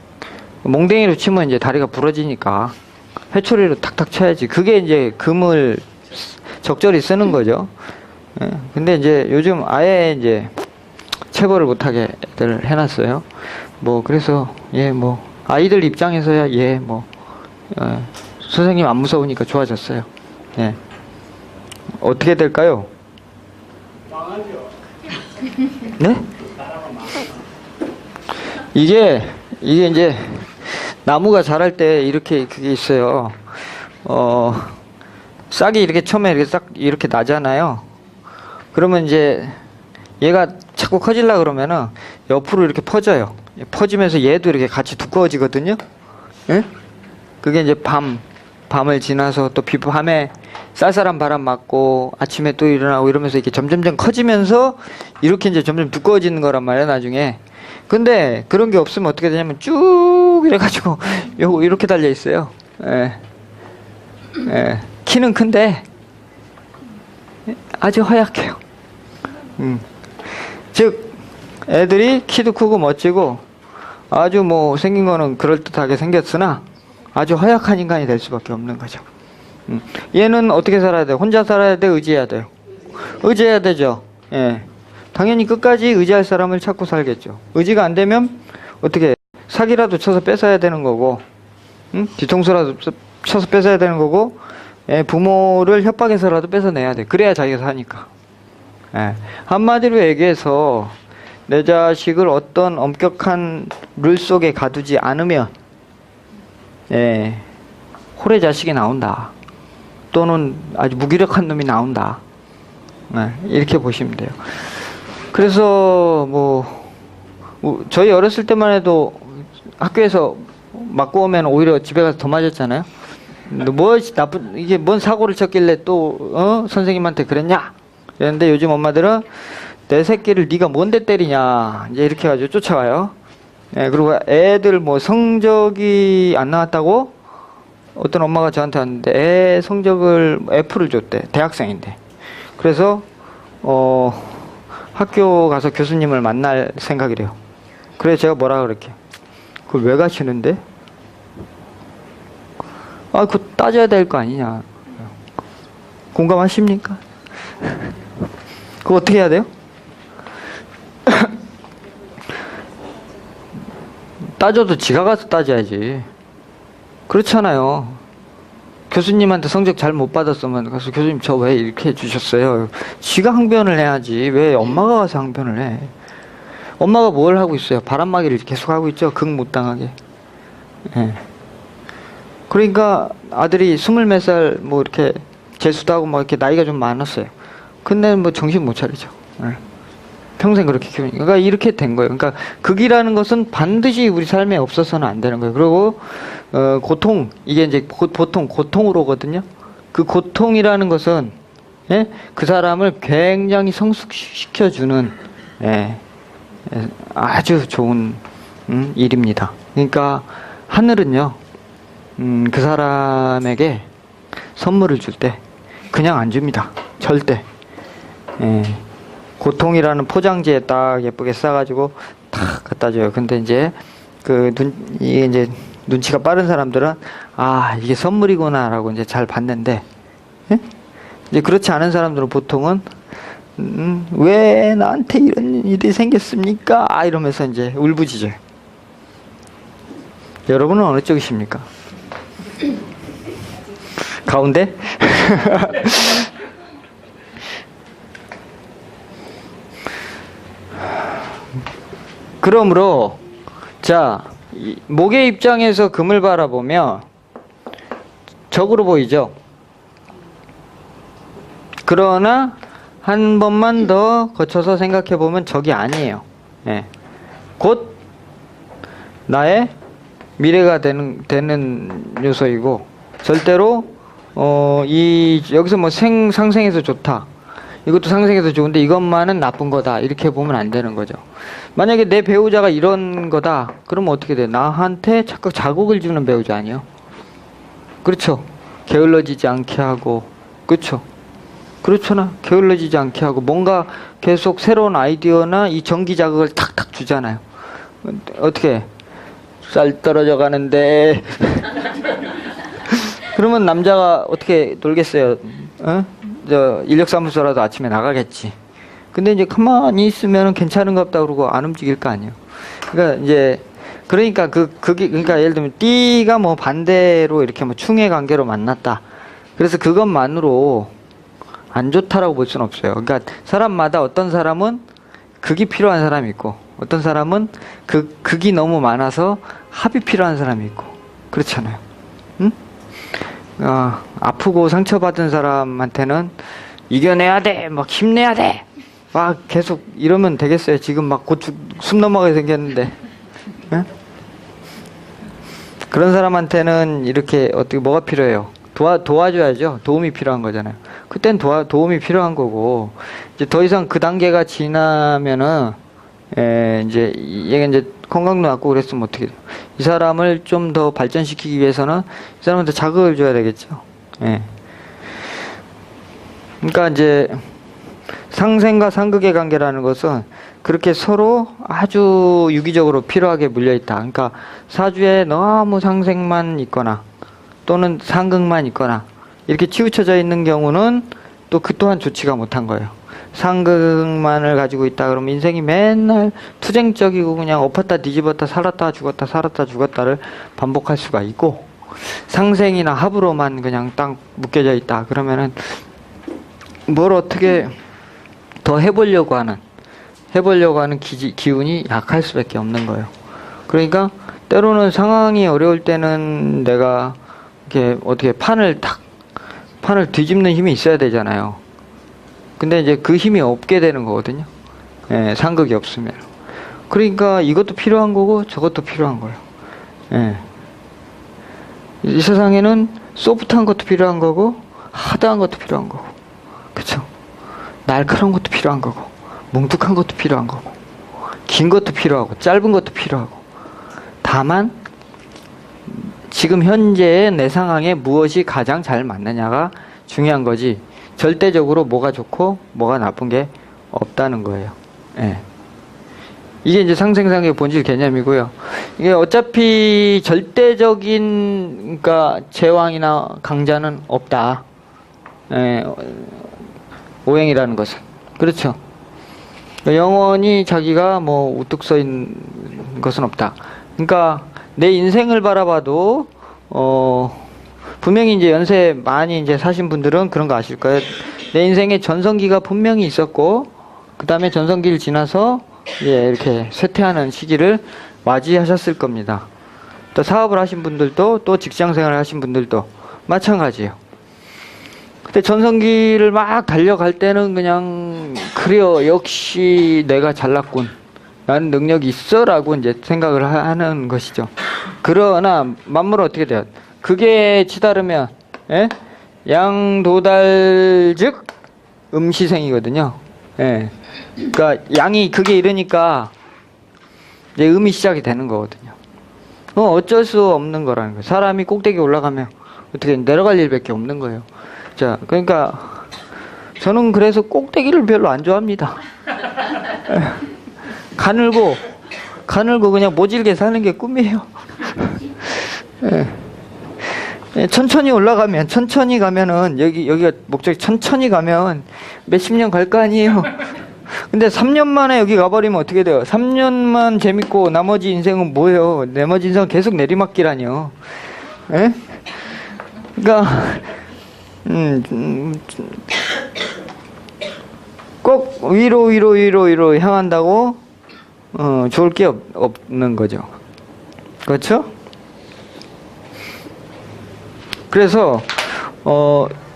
몽댕이로 치면 이제 다리가 부러지니까 회초리로 탁탁 쳐야지. 그게 이제 금을 적절히 쓰는 거죠. 예. 근데 이제 요즘 아예 이제 체벌을 못하게 애들 해놨어요. 뭐 그래서 뭐 아이들 입장에서야 선생님 안 무서우니까 좋아졌어요. 예. 어떻게 될까요? 망하죠. 네? 이게 이제 나무가 자랄 때 이렇게 그게 있어요. 싹이 이렇게 처음에 이렇게 싹 이렇게 나잖아요. 그러면 이제 얘가 자꾸 커질라 그러면은 옆으로 이렇게 퍼져요. 퍼지면서 얘도 이렇게 같이 두꺼워지거든요. 예? 그게 이제 밤을 지나서 또 밤에 쌀쌀한 바람 맞고 아침에 또 일어나고 이러면서 이렇게 점점점 커지면서 이렇게 이제 점점 두꺼워지는 거란 말이에요, 나중에. 근데 그런 게 없으면 어떻게 되냐면 쭉 이래가지고 요거 이렇게 달려 있어요. 예. 키는 큰데 아주 허약해요. 즉 애들이 키도 크고 멋지고 아주 뭐 생긴 거는 그럴듯하게 생겼으나 아주 허약한 인간이 될 수밖에 없는 거죠. 얘는 어떻게 살아야 돼요? 혼자 살아야 돼? 의지해야 돼요? 의지해야 되죠. 예. 당연히 끝까지 의지할 사람을 찾고 살겠죠. 의지가 안 되면 어떻게 사기라도 쳐서 뺏어야 되는 거고, 뒤통수라도 쳐서 뺏어야 되는 거고, 예, 부모를 협박해서라도 뺏어내야 돼. 그래야 자기가 사니까. 예. 한마디로 얘기해서 내 자식을 어떤 엄격한 룰 속에 가두지 않으면 홀의 자식이 나온다. 또는 아주 무기력한 놈이 나온다. 이렇게 보시면 돼요. 그래서 저희 어렸을 때만 해도 학교에서 맞고 오면 오히려 집에 가서 더 맞았잖아요. 이게 뭔 사고를 쳤길래 또 선생님한테 그랬냐? 그랬는데 요즘 엄마들은 내 새끼를 네가 뭔데 때리냐 이제 이렇게 해가지고 쫓아와요. 예, 그리고 애들 뭐 성적이 안 나왔다고 어떤 엄마가 저한테 왔는데 애 성적을 F를 줬대. 대학생인데. 그래서 학교 가서 교수님을 만날 생각이래요. 그래서 제가 뭐라 그럴게요. 그걸 왜 가시는데? 아, 그거 따져야 될 거 아니냐. 공감하십니까? 그거 어떻게 해야 돼요? 따져도 지가 가서 따져야지. 그렇잖아요. 교수님한테 성적 잘 못 받았으면 가서 교수님 저 왜 이렇게 해주셨어요? 지가 항변을 해야지. 왜 엄마가 가서 항변을 해? 엄마가 뭘 하고 있어요? 바람막이를 계속 하고 있죠. 극 못 당하게. 예. 그러니까 아들이 20몇 살 뭐 이렇게 재수도 하고 뭐 이렇게 나이가 좀 많았어요. 근데 뭐 정신 못 차리죠. 예. 평생 그렇게 키우니까. 그러니까 이렇게 된 거예요. 그러니까 극이라는 것은 반드시 우리 삶에 없어서는 안 되는 거예요. 그리고 고통, 이게 이제 보통 고통으로 오거든요. 그 고통이라는 것은 예? 그 사람을 굉장히 성숙시켜주는 예, 아주 좋은 일입니다. 그러니까 하늘은요, 그 사람에게 선물을 줄 때 그냥 안 줍니다. 절대. 예. 고통이라는 포장지에 딱 예쁘게 싸가지고 탁 갖다 줘요. 근데 이제 이게 이제 눈치가 빠른 사람들은 아, 이게 선물이구나라고 이제 잘 받는데, 예? 이제 그렇지 않은 사람들은 보통은 왜 나한테 이런 일이 생겼습니까? 이러면서 이제 울부짖어요. 여러분은 어느 쪽이십니까? 가운데? 그러므로 자, 목의 입장에서 금을 바라보면 적으로 보이죠. 그러나 한 번만 더 거쳐서 생각해 보면 적이 아니에요. 예. 곧 나의 미래가 되는 요소이고, 절대로 여기서 뭐 상생해서 좋다, 이것도 상생해서 좋은데 이것만은 나쁜 거다, 이렇게 보면 안 되는 거죠. 만약에 내 배우자가 이런 거다, 그러면 어떻게 돼? 나한테 자꾸 자극을 주는 배우자 아니에요? 그렇죠? 게을러지지 않게 하고, 그렇죠? 그렇잖아. 게을러지지 않게 하고 뭔가 계속 새로운 아이디어나 이 전기 자극을 탁탁 주잖아요. 어떻게? 쌀 떨어져 가는데 그러면 남자가 어떻게 놀겠어요? 인력사무소라도 아침에 나가겠지. 근데 이제 가만히 있으면 괜찮은 것 같다 그러고 안 움직일 거 아니에요. 그러니까 그러니까 예를 들면 띠가 뭐 반대로 이렇게 뭐 충의 관계로 만났다. 그래서 그것만으로 안 좋다라고 볼 수는 없어요. 그러니까 사람마다 어떤 사람은 극이 필요한 사람이 있고, 어떤 사람은 극이 너무 많아서 합이 필요한 사람이 있고, 그렇잖아요. 응? 아프고 상처받은 사람한테는 이겨내야 돼, 막 힘내야 돼, 막 계속 이러면 되겠어요. 지금 막 곧 숨 넘어가게 생겼는데, 응? 그런 사람한테는 이렇게 어떻게 뭐가 필요해요? 도와줘야죠. 도움이 필요한 거잖아요. 그땐 도움이 필요한 거고, 이제 더 이상 그 단계가 지나면은, 이제, 얘가 이제 건강도 낮고 그랬으면 어떻게 돼요? 이 사람을 좀 더 발전시키기 위해서는 이 사람한테 자극을 줘야 되겠죠. 예. 그러니까 이제, 상생과 상극의 관계라는 것은 그렇게 서로 아주 유기적으로 필요하게 물려있다. 그러니까 사주에 너무 상생만 있거나, 또는 상극만 있거나 이렇게 치우쳐져 있는 경우는 또 그 또한 좋지가 못한 거예요. 상극만을 가지고 있다 그러면 인생이 맨날 투쟁적이고 그냥 엎었다 뒤집었다 살았다 죽었다 살았다 죽었다를 반복할 수가 있고, 상생이나 합으로만 그냥 딱 묶여져 있다 그러면은 뭘 어떻게 더 해보려고 하는 기운이 약할 수밖에 없는 거예요. 그러니까 때로는 상황이 어려울 때는 내가 이렇게 어떻게 판을 뒤집는 힘이 있어야 되잖아요. 근데 이제 그 힘이 없게 되는 거거든요. 예, 상극이 없으면. 그러니까 이것도 필요한 거고 저것도 필요한 거예요. 예. 이 세상에는 소프트한 것도 필요한 거고 하드한 것도 필요한 거고, 그쵸? 날카로운 것도 필요한 거고 뭉툭한 것도 필요한 거고, 긴 것도 필요하고, 짧은 것도 필요하고. 다만 지금 현재의 내 상황에 무엇이 가장 잘 맞느냐가 중요한 거지, 절대적으로 뭐가 좋고 뭐가 나쁜 게 없다는 거예요. 예. 이게 이제 상생상의 본질 개념이고요. 이게 어차피 절대적인, 그러니까 제왕이나 강자는 없다. 예. 오행이라는 것은. 그렇죠. 영원히 자기가 뭐 우뚝 서 있는 것은 없다. 그러니까 내 인생을 바라봐도 분명히 이제 연세 많이 이제 사신 분들은 그런 거 아실 거예요. 내 인생에 전성기가 분명히 있었고, 그 다음에 전성기를 지나서 이렇게 쇠퇴하는 시기를 맞이하셨을 겁니다. 또 사업을 하신 분들도, 또 직장생활을 하신 분들도 마찬가지예요. 근데 전성기를 막 달려갈 때는 그냥 그래요, 역시 내가 잘났군, 나는 능력이 있어 라고 이제 생각을 하는 것이죠. 그러나 만물은 어떻게 돼요? 그게 치다르면 양도달즉 음시생이거든요. 예. 그러니까 양이 그게 이러니까 이제 음이 시작이 되는 거거든요. 어쩔 수 없는 거라는 거예요. 사람이 꼭대기 올라가면 어떻게 내려갈 일밖에 없는 거예요. 자, 그러니까 저는 그래서 꼭대기를 별로 안 좋아합니다. 가늘고 그냥 모질게 사는 게 꿈이에요. 천천히 올라가면, 천천히 가면은 여기가 목적이, 천천히 가면 몇십 년 갈 거 아니에요. 근데 3년 만에 여기 가버리면 어떻게 돼요? 3년만 재밌고 나머지 인생은 뭐예요? 나머지 인생은 계속 내리막길아니요. 예? 그러니까 꼭 위로 향한다고 좋을 게 없는 거죠. 그렇죠? 그래서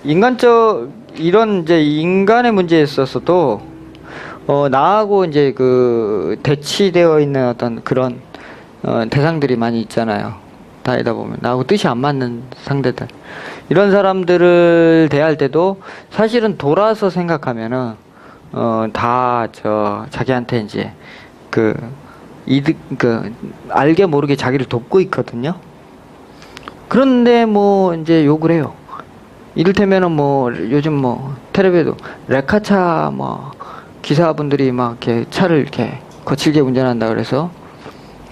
이런 이제 인간의 문제에 있어서도 나하고 이제 그 대치되어 있는 어떤 그런 대상들이 많이 있잖아요. 다니다 보면 나하고 뜻이 안 맞는 상대들, 이런 사람들을 대할 때도 사실은 돌아서 생각하면은 다 자기한테 이제 알게 모르게 자기를 돕고 있거든요. 그런데 뭐 이제 욕을 해요. 이를테면은 뭐 요즘 뭐 텔레비에도 레카차 뭐 기사분들이 막 이렇게 차를 이렇게 거칠게 운전한다 그래서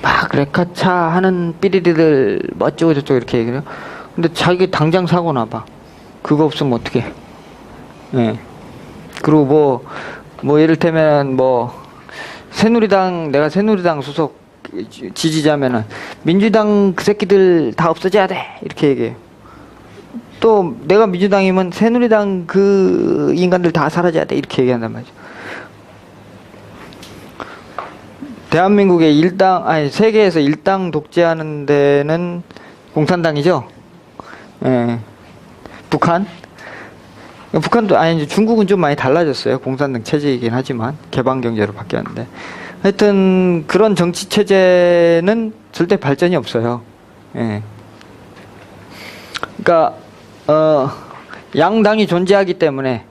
막 레카차 하는 삐리리들 뭐 어쩌고 저쩌고 이렇게 얘기해요. 근데 자기 당장 사고 나봐. 그거 없으면 어떡해. 예. 그리고 뭐 이를테면 뭐 내가 새누리당 소속 지지자면은 민주당 그 새끼들 다 없어져야 돼 이렇게 얘기해요. 또 내가 민주당이면 새누리당 그 인간들 다 사라져야 돼 이렇게 얘기한단 말이죠. 대한민국의 세계에서 일당 독재하는 데는 공산당이죠. 예. 북한도 이제 중국은 좀 많이 달라졌어요. 공산당 체제이긴 하지만 개방 경제로 바뀌었는데, 하여튼 그런 정치 체제는 절대 발전이 없어요. 예. 그러니까 양당이 존재하기 때문에,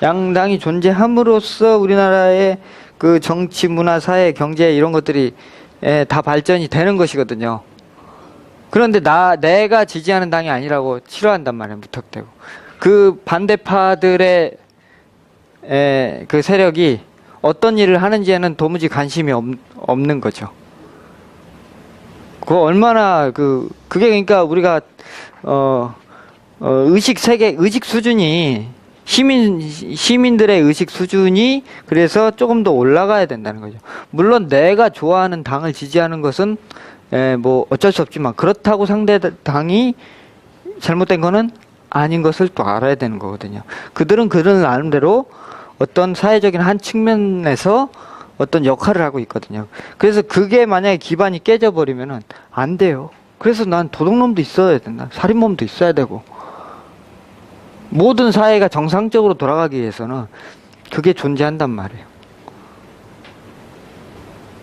양당이 존재함으로써 우리나라의 그 정치, 문화, 사회, 경제 이런 것들이 다 발전이 되는 것이거든요. 그런데 내가 지지하는 당이 아니라고 싫어한단 말이에요. 무턱대고. 그 반대파들의 그 세력이 어떤 일을 하는지에는 도무지 관심이 없는 거죠. 얼마나 그게 그러니까 우리가 의식 수준이 시민들의 의식 수준이 그래서 조금 더 올라가야 된다는 거죠. 물론 내가 좋아하는 당을 지지하는 것은 뭐 어쩔 수 없지만, 그렇다고 상대 당이 잘못된 거는 아닌 것을 또 알아야 되는 거거든요. 그들은 나름대로 어떤 사회적인 한 측면에서 어떤 역할을 하고 있거든요. 그래서 그게 만약에 기반이 깨져버리면은 안 돼요. 그래서 난 도둑놈도 있어야 된다. 살인범도 있어야 되고. 모든 사회가 정상적으로 돌아가기 위해서는 그게 존재한단 말이에요.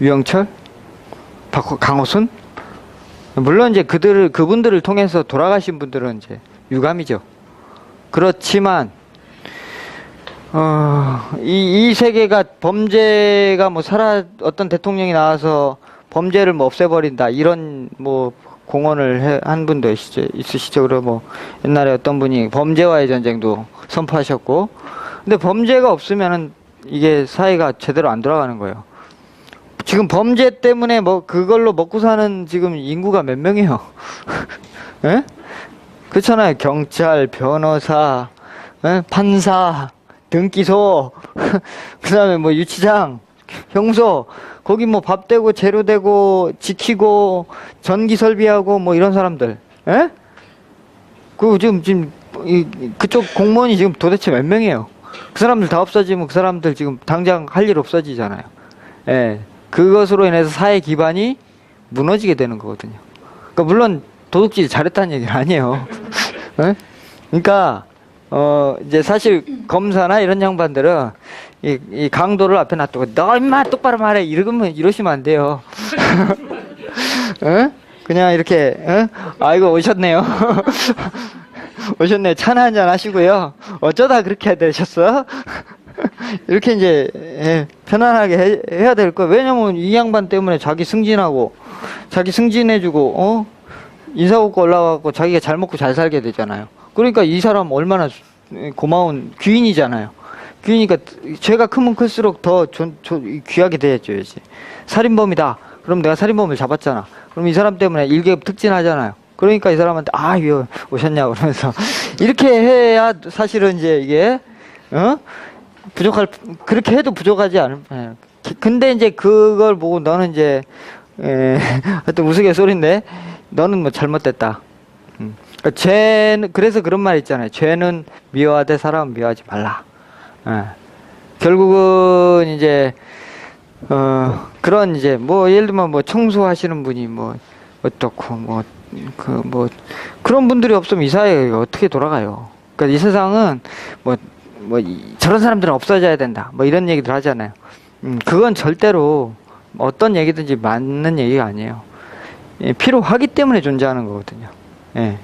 유영철? 강호순? 물론 이제 그분들을 통해서 돌아가신 분들은 이제 유감이죠. 그렇지만 이 세계가 범죄가 뭐 어떤 대통령이 나와서 범죄를 뭐 없애버린다 이런 뭐 공언을 한 분도 있으시죠. 그리고 뭐 옛날에 어떤 분이 범죄와의 전쟁도 선포하셨고, 근데 범죄가 없으면은 이게 사회가 제대로 안 돌아가는 거예요. 지금 범죄 때문에 뭐 그걸로 먹고 사는 지금 인구가 몇 명이에요? 예? 그렇잖아요. 경찰, 변호사, 예? 판사, 등기소, 그 다음에 뭐 유치장, 형소, 거기 뭐 밥 대고 재료 대고 지키고 전기 설비하고 뭐 이런 사람들, 예? 그 지금 그쪽 공무원이 지금 도대체 몇 명이에요? 그 사람들 다 없어지면 그 사람들 지금 당장 할 일 없어지잖아요. 예. 그것으로 인해서 사회 기반이 무너지게 되는 거거든요. 그러니까 물론 도둑질 잘했다는 얘기는 아니에요. 예? 그러니까 이제 사실 검사나 이런 양반들은 이 강도를 앞에 놔두고 너 임마 똑바로 말해 이러시면 안 돼요. 어? 그냥 이렇게 아이고 오셨네요. 오셨네. 차나 한잔 하시고요. 어쩌다 그렇게 되셨어? 이렇게 이제 편안하게 해야 될 거예요. 왜냐면 이 양반 때문에 자기 승진하고 자기 승진해주고 인사고과 올라가고 자기가 잘 먹고 잘 살게 되잖아요. 그러니까 이 사람 얼마나 고마운 귀인이잖아요. 귀이니까 죄가 크면 클수록 더 귀하게 대해줘야지. 살인범이다. 그럼 내가 살인범을 잡았잖아. 그럼 이 사람 때문에 1계급 특진하잖아요. 그러니까 이 사람한테 왜 오셨냐고 그러면서 이렇게 해야 사실은 이제 이게 그렇게 해도 부족하지 않을. 근데 이제 그걸 보고 너는 이제 하여튼 우스갯소리인데 너는 뭐 잘못됐다. 그러니까 죄는, 그래서 그런 말 있잖아요. 죄는 미워하되 사람은 미워하지 말라. 결국은 이제 그런 이제 뭐 예를 들면 뭐 청소하시는 분이 뭐 어떻고 그런 분들이 없으면 이 사회가 어떻게 돌아가요? 그러니까 이 세상은 저런 사람들은 없어져야 된다. 뭐 이런 얘기들 하잖아요. 그건 절대로 어떤 얘기든지 맞는 얘기가 아니에요. 필요하기 때문에 존재하는 거거든요. 예.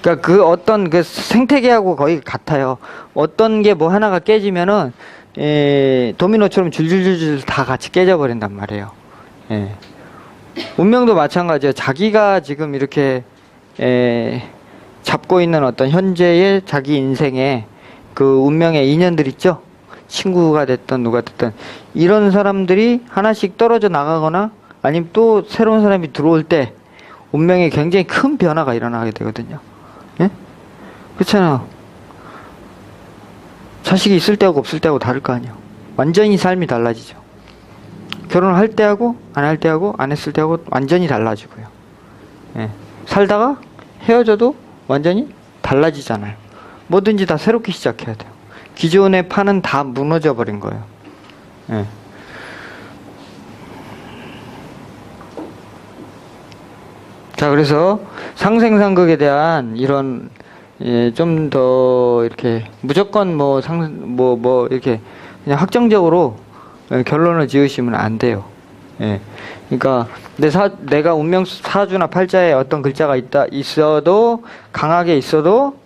그러니까 그 어떤 그 생태계하고 거의 같아요. 어떤 게 뭐 하나가 깨지면은 도미노처럼 줄줄줄줄 다 같이 깨져버린단 말이에요. 예. 운명도 마찬가지예요. 자기가 지금 이렇게 잡고 있는 어떤 현재의 자기 인생의 그 운명의 인연들 있죠? 친구가 됐든 누가 됐든 이런 사람들이 하나씩 떨어져 나가거나 아니면 또 새로운 사람이 들어올 때 운명에 굉장히 큰 변화가 일어나게 되거든요. 예? 그렇잖아요. 자식이 있을 때하고 없을 때하고 다를 거 아니에요. 완전히 삶이 달라지죠. 결혼을 할 때하고 안 할 때하고 안 했을 때하고 완전히 달라지고요. 예. 살다가 헤어져도 완전히 달라지잖아요. 뭐든지 다 새롭게 시작해야 돼요. 기존의 판은 다 무너져 버린 거예요. 예. 자, 그래서 상생상극에 대한 이런 좀 더 이렇게 무조건 이렇게 그냥 확정적으로 결론을 지으시면 안 돼요. 예. 그러니까 내가 운명 사주나 팔자에 어떤 글자가 있어도 강하게 있어도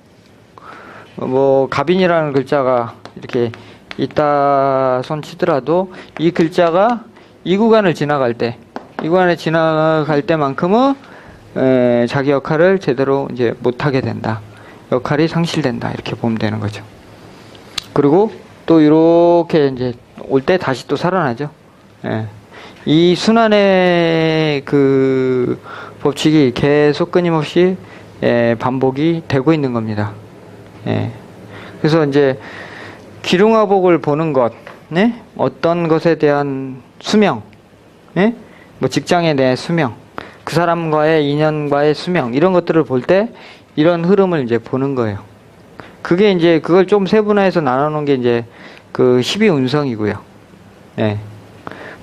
뭐 갑인이라는 글자가 이렇게 있다 손 치더라도 이 글자가 이 구간을 지나갈 때만큼은 자기 역할을 제대로 이제 못하게 된다. 역할이 상실된다. 이렇게 보면 되는 거죠. 그리고 또 이렇게 이제 올 때 다시 또 살아나죠. 예. 이 순환의 그 법칙이 계속 끊임없이 반복이 되고 있는 겁니다. 예. 그래서 이제 기륭화복을 보는 것, 네? 어떤 것에 대한 수명, 네? 뭐 직장에 대한 수명, 그 사람과의 인연과의 수명, 이런 것들을 볼 때 이런 흐름을 이제 보는 거예요. 그게 이제 그걸 좀 세분화해서 나눠놓은 게 이제 그 12운성이고요. 예.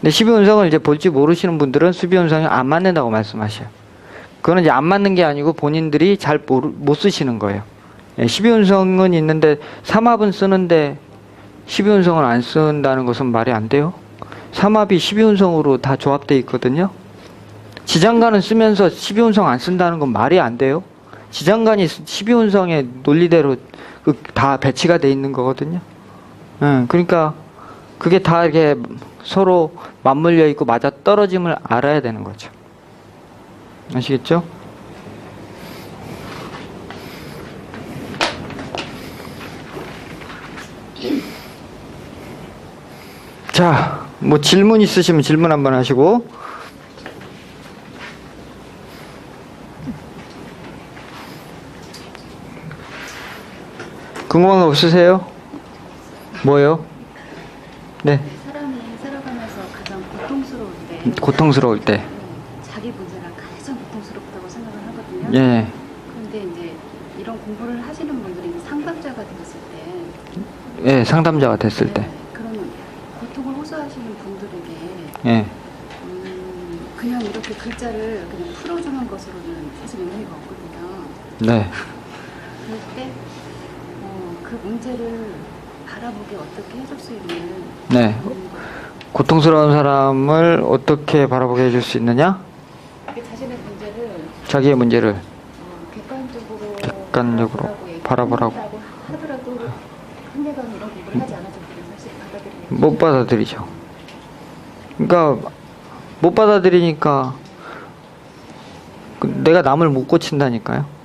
근데 12운성을 이제 볼지 모르시는 분들은 12운성이 안 맞는다고 말씀하셔요. 그거는 이제 안 맞는 게 아니고 본인들이 잘 못 쓰시는 거예요. 예. 12운성은 있는데 삼합은 쓰는데 12운성을 안 쓴다는 것은 말이 안 돼요. 삼합이 12운성으로 다 조합되어 있거든요. 지장간은 쓰면서 12운성 안 쓴다는 건 말이 안 돼요. 지장간이 12운성의 논리대로 다 배치가 돼 있는 거거든요. 그러니까 그게 다 이렇게 서로 맞물려 있고 맞아 떨어짐을 알아야 되는 거죠. 아시겠죠? 자, 뭐 질문 있으시면 질문 한번 하시고. 궁금한 거 없으세요? 뭐요? 네. 사람이 살아가면서 가장 고통스러울 때, 고통스러울 때. 자기 문제가 가장 고통스럽다고 생각을 하거든요. 예. 그런데 이제 이런 공부를 하시는 분들이 이제 상담자가 되었을 때, 예, 상담자가 됐을 때. 그런 고통을 호소하시는 분들에게 예. 그냥 이렇게 글자를 그냥 풀어주는 것으로는 사실 의미가 없거든요. 네. 그럴 때 그 문제를 바라보게 어떻게 해줄 수 있는 네. 고통스러운 사람을 어떻게 바라보게 해줄 수 있느냐? 자신의 문제를 자기의 문제를 객관적으로 바라보라고. 하더라도 상대방이 이런 공부를 하지 않아서 사실 받아들이는 못 받아들이죠. 그러니까 못 받아들이니까 내가 남을 못 고친다니까요.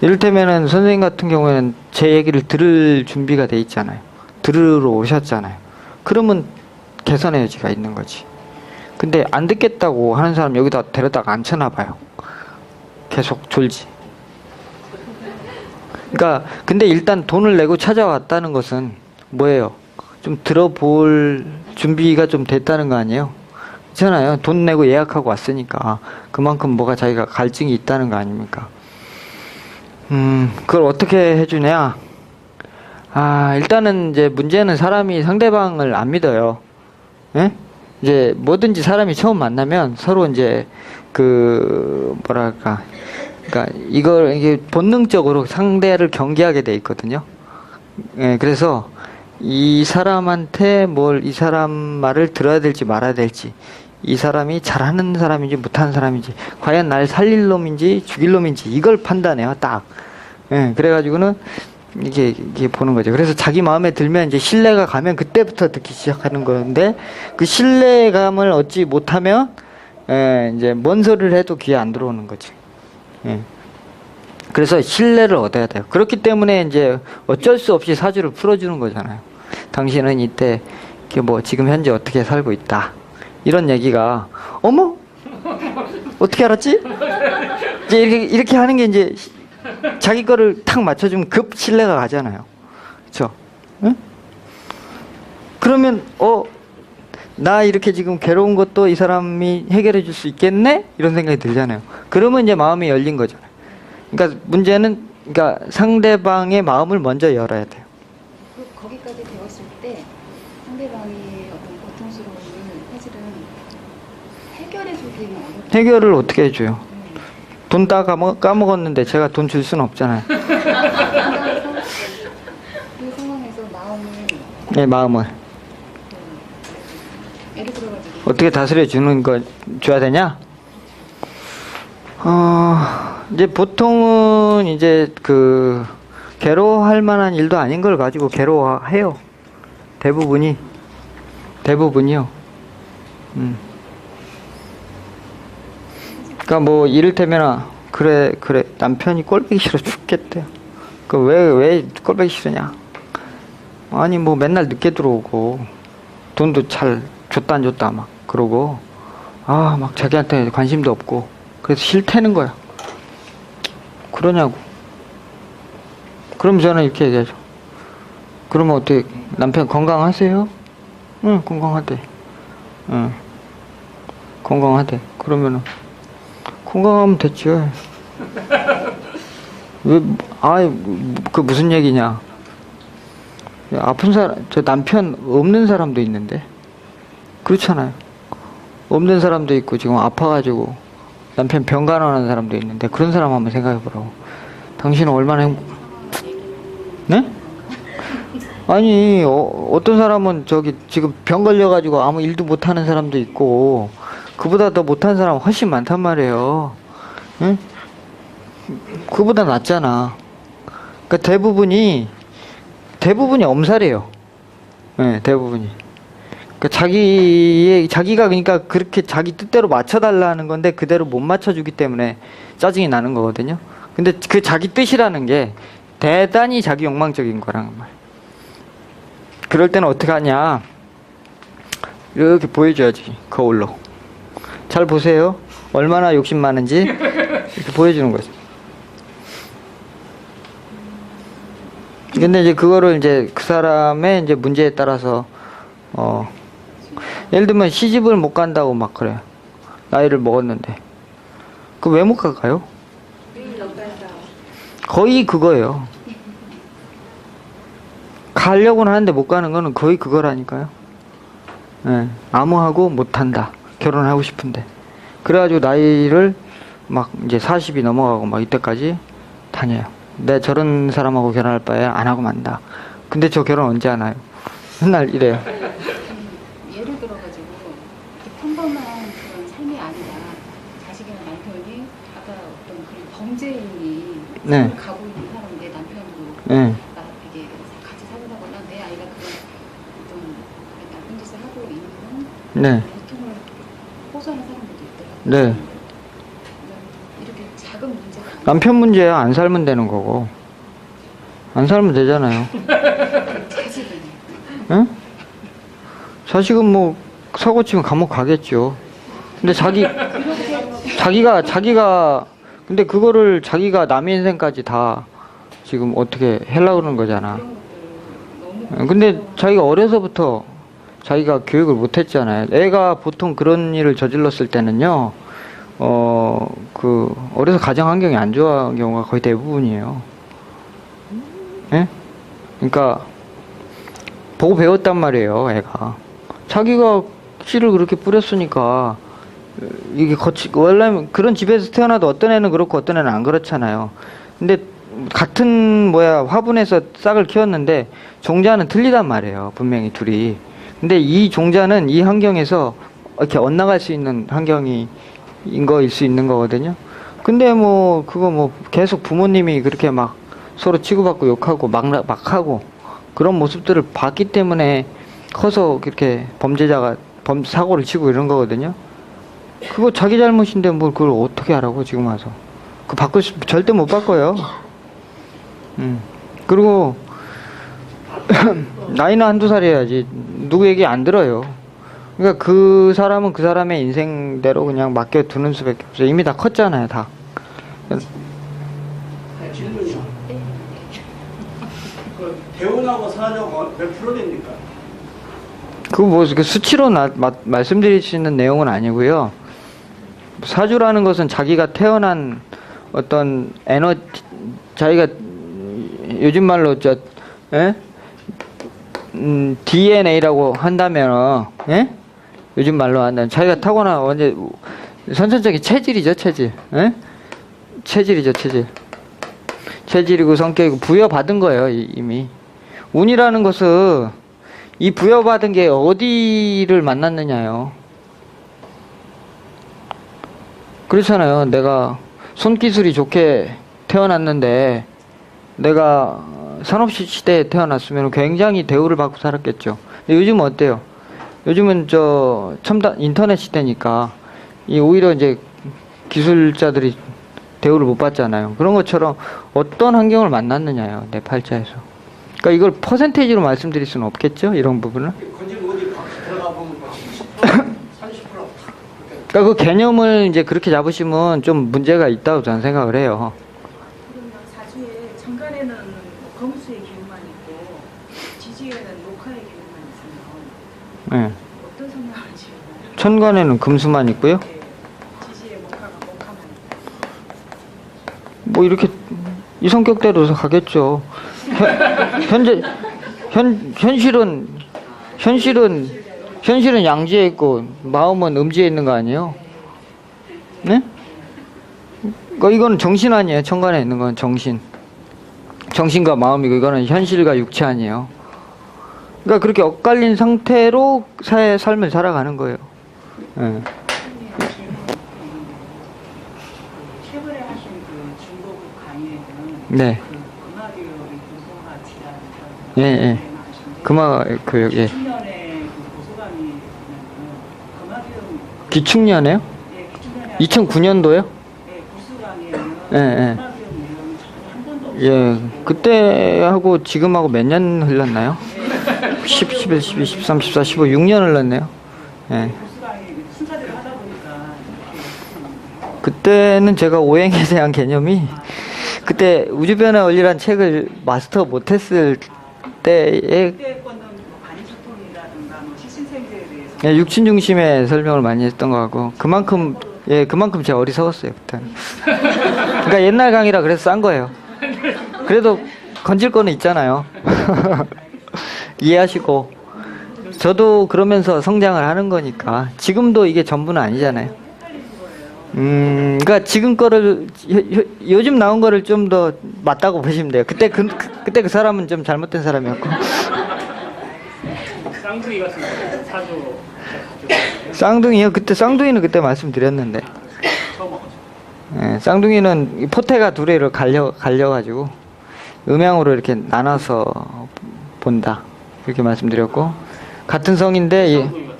이를테면은 선생님 같은 경우에는 제 얘기를 들을 준비가 돼 있잖아요. 들으러 오셨잖아요. 그러면 개선의 여지가 있는 거지. 근데 안 듣겠다고 하는 사람 여기다 데려다가 앉혀놔 봐요. 계속 졸지. 그러니까 근데 일단 돈을 내고 찾아왔다는 것은 뭐예요? 좀 들어볼 준비가 좀 됐다는 거 아니에요? 있잖아요. 돈 내고 예약하고 왔으니까 그만큼 뭐가 자기가 갈증이 있다는 거 아닙니까? 그걸 어떻게 해주냐? 일단은 이제 문제는 사람이 상대방을 안 믿어요. 예? 이제 뭐든지 사람이 처음 만나면 서로 이제 그러니까 이게 본능적으로 상대를 경계하게 돼 있거든요. 예, 그래서 이 사람한테 이 사람 말을 들어야 될지 말아야 될지, 이 사람이 잘하는 사람인지 못하는 사람인지, 과연 날 살릴 놈인지 죽일 놈인지 이걸 판단해요, 딱. 예, 그래가지고는 이게 보는 거죠. 그래서 자기 마음에 들면 이제 신뢰가 가면 그때부터 듣기 시작하는 건데, 그 신뢰감을 얻지 못하면 이제 뭔 소리를 해도 귀에 안 들어오는 거지. 예. 그래서 신뢰를 얻어야 돼요. 그렇기 때문에 이제 어쩔 수 없이 사주를 풀어주는 거잖아요. 당신은 이때 지금 현재 어떻게 살고 있다. 이런 얘기가 어머? 어떻게 알았지? 이제 이렇게 하는 게 이제 자기 거를 탁 맞춰주면 급 신뢰가 가잖아요. 그렇죠? 응? 그러면 나 이렇게 지금 괴로운 것도 이 사람이 해결해 줄 수 있겠네? 이런 생각이 들잖아요. 그러면 이제 마음이 열린 거잖아요. 그러니까 문제는 상대방의 마음을 먼저 열어야 돼요. 거기까지 되었을 때 상대방이 어떤 고통스러움을 사실은 해결해주기는 어렵죠. 해결을 어떻게 해줘요? 돈 다 까먹었는데 제가 돈 줄 수는 없잖아요. 그 상황에서 마음을 네, 마음을 예를 들어가지고 어떻게 다스려 주는 거 줘야 되냐? 이제 보통은 이제 괴로워할 만한 일도 아닌 걸 가지고 괴로워해요. 대부분이요. 그러니까 이를테면 그래 남편이 꼴보기 싫어 죽겠대. 왜 꼴보기 싫으냐? 아니 맨날 늦게 들어오고 돈도 잘 줬다 안 줬다 막 그러고 막 자기한테 관심도 없고 그래서 싫다는 거야. 그러냐고. 그럼 저는 이렇게 얘기하죠. 그러면 어떻게 남편 건강하세요? 응, 건강하대. 응, 건강하대. 그러면은 건강하면 됐지. 왜? 그 무슨 얘기냐? 아픈 사람, 저 남편 없는 사람도 있는데 그렇잖아요. 없는 사람도 있고 지금 아파가지고 남편 병간호하는 사람도 있는데 그런 사람 한번 생각해보라고. 당신은 얼마나 네? 아니 어떤 사람은 지금 병 걸려가지고 아무 일도 못하는 사람도 있고 그보다 더 못한 사람 훨씬 많단 말이에요. 응? 그보다 낫잖아. 그러니까 대부분이 엄살이에요. 네, 대부분이. 그러니까 자기가 그러니까 그렇게 자기 뜻대로 맞춰달라는 건데 그대로 못 맞춰주기 때문에 짜증이 나는 거거든요. 근데 그 자기 뜻이라는 게 대단히 자기 욕망적인 거란 말. 그럴 때는 어떻게 하냐? 이렇게 보여줘야지, 거울로. 잘 보세요. 얼마나 욕심 많은지 이렇게 보여주는 거죠. 근데 이제 그거를 이제 그 사람의 이제 문제에 따라서 예를 들면 시집을 못 간다고 막 그래요. 나이를 먹었는데. 그 왜 못 갈까요? 거의 그거예요. 가려고는 하는데 못 가는 거는 거의 그거라니까요. 예, 아무하고 못한다. 결혼하고 싶은데. 그래가지고 나이를 막 이제 40이 넘어가고 막 이때까지 다녀요. 내 저런 사람하고 결혼할 바에 안 하고 만다. 근데 저 결혼 언제 하나요? 맨날 이래요. 예를 들어가지고 이렇게 평범한 그런 삶이 아니라 자식이나 남편이 아까 어떤 그런 범죄인이 네. 가고 있는 사람, 내 남편도 네. 나 이게 같이 살다거나 내 아이가 그런 좀 나쁜 짓을 하고 있는 네. 고통을 호소하는 사람들도 있더라고요. 네. 이렇게 작은 문제가 남편 문제야. 안 살면 되는 거고. 안 살면 되잖아요. 자식은 응? 자식은 뭐 사고 치면 감옥 가겠죠. 근데 자기가 근데 그거를 자기가 남의 인생까지 다 지금 어떻게 하려고 그러는 거잖아. 그런 것들 너무 근데 자기가 어려서부터 자기가 교육을 못 했잖아요. 애가 보통 그런 일을 저질렀을 때는요, 어려서 가정 환경이 안 좋은 경우가 거의 대부분이에요. 예? 그러니까, 보고 배웠단 말이에요, 애가. 자기가 씨를 그렇게 뿌렸으니까, 이게 원래 그런 집에서 태어나도 어떤 애는 그렇고 어떤 애는 안 그렇잖아요. 근데 같은 화분에서 싹을 키웠는데 종자는 틀리단 말이에요. 분명히 둘이. 근데 이 종자는 이 환경에서 이렇게 엇나갈 수 있는 환경인 거일 수 있는 거거든요. 근데 뭐 그거 뭐 계속 부모님이 그렇게 막 서로 치고받고 욕하고 막 하고 그런 모습들을 봤기 때문에 커서 그렇게 범죄자가 사고를 치고 이런 거거든요. 그거 자기 잘못인데 뭘 그걸 어떻게 하라고 지금 와서. 절대 못 바꿔요. 그리고 나이는 한두 살이어야지. 누구 얘기 안 들어요. 그러니까 그 사람은 그 사람의 인생대로 그냥 맡겨두는 수밖에 없어요. 이미 다 컸잖아요, 다. 질문이요. 그 배운하고 사자고 몇 프로 됩니까? 그거 뭐 수치로 말씀드리시는 내용은 아니고요. 사주라는 것은 자기가 태어난 어떤 자기가 요즘 말로 DNA라고 한다면, 예? 요즘 말로 한다면 자기가 타고난 선천적인 체질이죠, 체질. 예? 체질이죠, 체질. 체질이고 성격이고 부여받은 거예요, 이미. 운이라는 것은 이 부여받은 게 어디를 만났느냐요. 그렇잖아요. 내가 손기술이 좋게 태어났는데 내가 산업시대에 태어났으면 굉장히 대우를 받고 살았겠죠. 근데 요즘은 어때요? 요즘은 인터넷 시대니까 오히려 이제 기술자들이 대우를 못 받잖아요. 그런 것처럼 어떤 환경을 만났느냐요. 내 팔자에서. 그러니까 이걸 퍼센테이지로 말씀드릴 수는 없겠죠. 이런 부분은. 건지 어디 들어가 보면 20%, 30%. 그러니까 그 개념을 이제 그렇게 잡으시면 좀 문제가 있다고 저는 생각을 해요. 그러면 사주에 천간에는 뭐 검수의 기운만 있고 지지에는 녹화의 기운만 있으면 네. 어떤 성향을 지어요? 천간에는 금수만 있고요. 네. 지지에 목화만 있고. 뭐 이렇게 이 성격대로 가겠죠. 현실은 양지에 있고 마음은 음지에 있는 거 아니에요? 네? 그러니까 이거는 정신 아니에요. 천간에 있는 건 정신과 마음이고 이거는 현실과 육체 아니에요. 그러니까 그렇게 엇갈린 상태로 삶을 살아가는 거예요. 네. 네. 금화교육이 고소가 지라는 예, 예. 금화 교육, 예. 2000년에 고소감이 있는 금화교육 기축년에요? 예, 기준년에 2009년도요? 예, 구수강의에는 예, 예. 금화교육 내용이 전혀 한 번도 없어요. 예. 그때하고 지금하고 몇 년 흘렀나요? 10, 11, 12, 13, 14, 15, 6년 흘렀네요. 예. 구수강의 순서대로 하다 보니까 그때는 제가 오행에 대한 개념이 그때 우주변의 원리란 책을 마스터 못했을 때에 그때 거는 뭐 반인소통이라든가 뭐 시신생제에 대해서 예, 육친 중심의 설명을 많이 했던 것 같고 그만큼 예 그만큼 제가 어리석었어요 그때는. 그러니까 옛날 강의라 그래서 싼 거예요. 그래도 건질 거는 있잖아요. 이해하시고 저도 그러면서 성장을 하는 거니까 지금도 이게 전부는 아니잖아요. 그러니까 지금 거를 요즘 나온 거를 좀 더 맞다고 보시면 돼요. 그때 그 사람은 좀 잘못된 사람이었고. 쌍둥이 같은 거 사주 쌍둥이요? 그때 쌍둥이는 그때 말씀드렸는데. 처음 와가지고. 예, 쌍둥이는 이 포테가 두 개를 갈려가지고 음양으로 이렇게 나눠서 본다. 이렇게 말씀드렸고 같은 성인데 쌍둥이 같은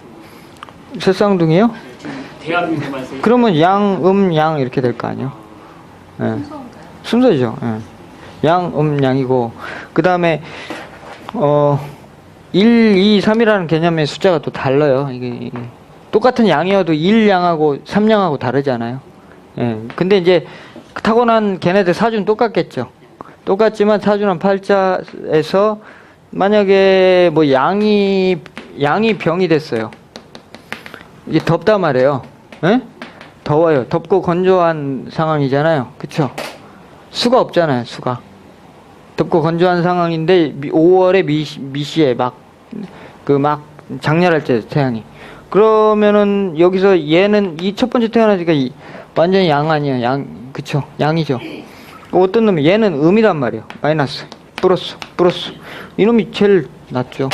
거. 쇠쌍둥이요? 지금 대한민국만 써. 그러면 양, 양 이렇게 될 거 아니에요? 예. 순서인가요? 순서죠. 예. 양, 양이고 그 다음에 1, 2, 3이라는 개념의 숫자가 또 달라요. 이게 똑같은 양이어도 1양하고 3양하고 다르잖아요. 예. 근데 이제 타고난 걔네들 사주는 똑같겠죠. 똑같지만 타고난 팔자에서 만약에 뭐 양이 병이 됐어요. 이게 덥단 말이에요. 예? 더워요. 덥고 건조한 상황이잖아요. 그쵸? 수가 없잖아요. 수가. 덥고 건조한 상황인데 5월에 미시에 막 장렬할 때 태양이. 그러면은 여기서 얘는 이 첫 번째 태어나니까 완전히 양 아니에요. 양 그쵸? 양이죠. 어떤 놈이 얘는 음이란 말이에요. 마이너스, 플러스. 이놈이 제일 낫죠.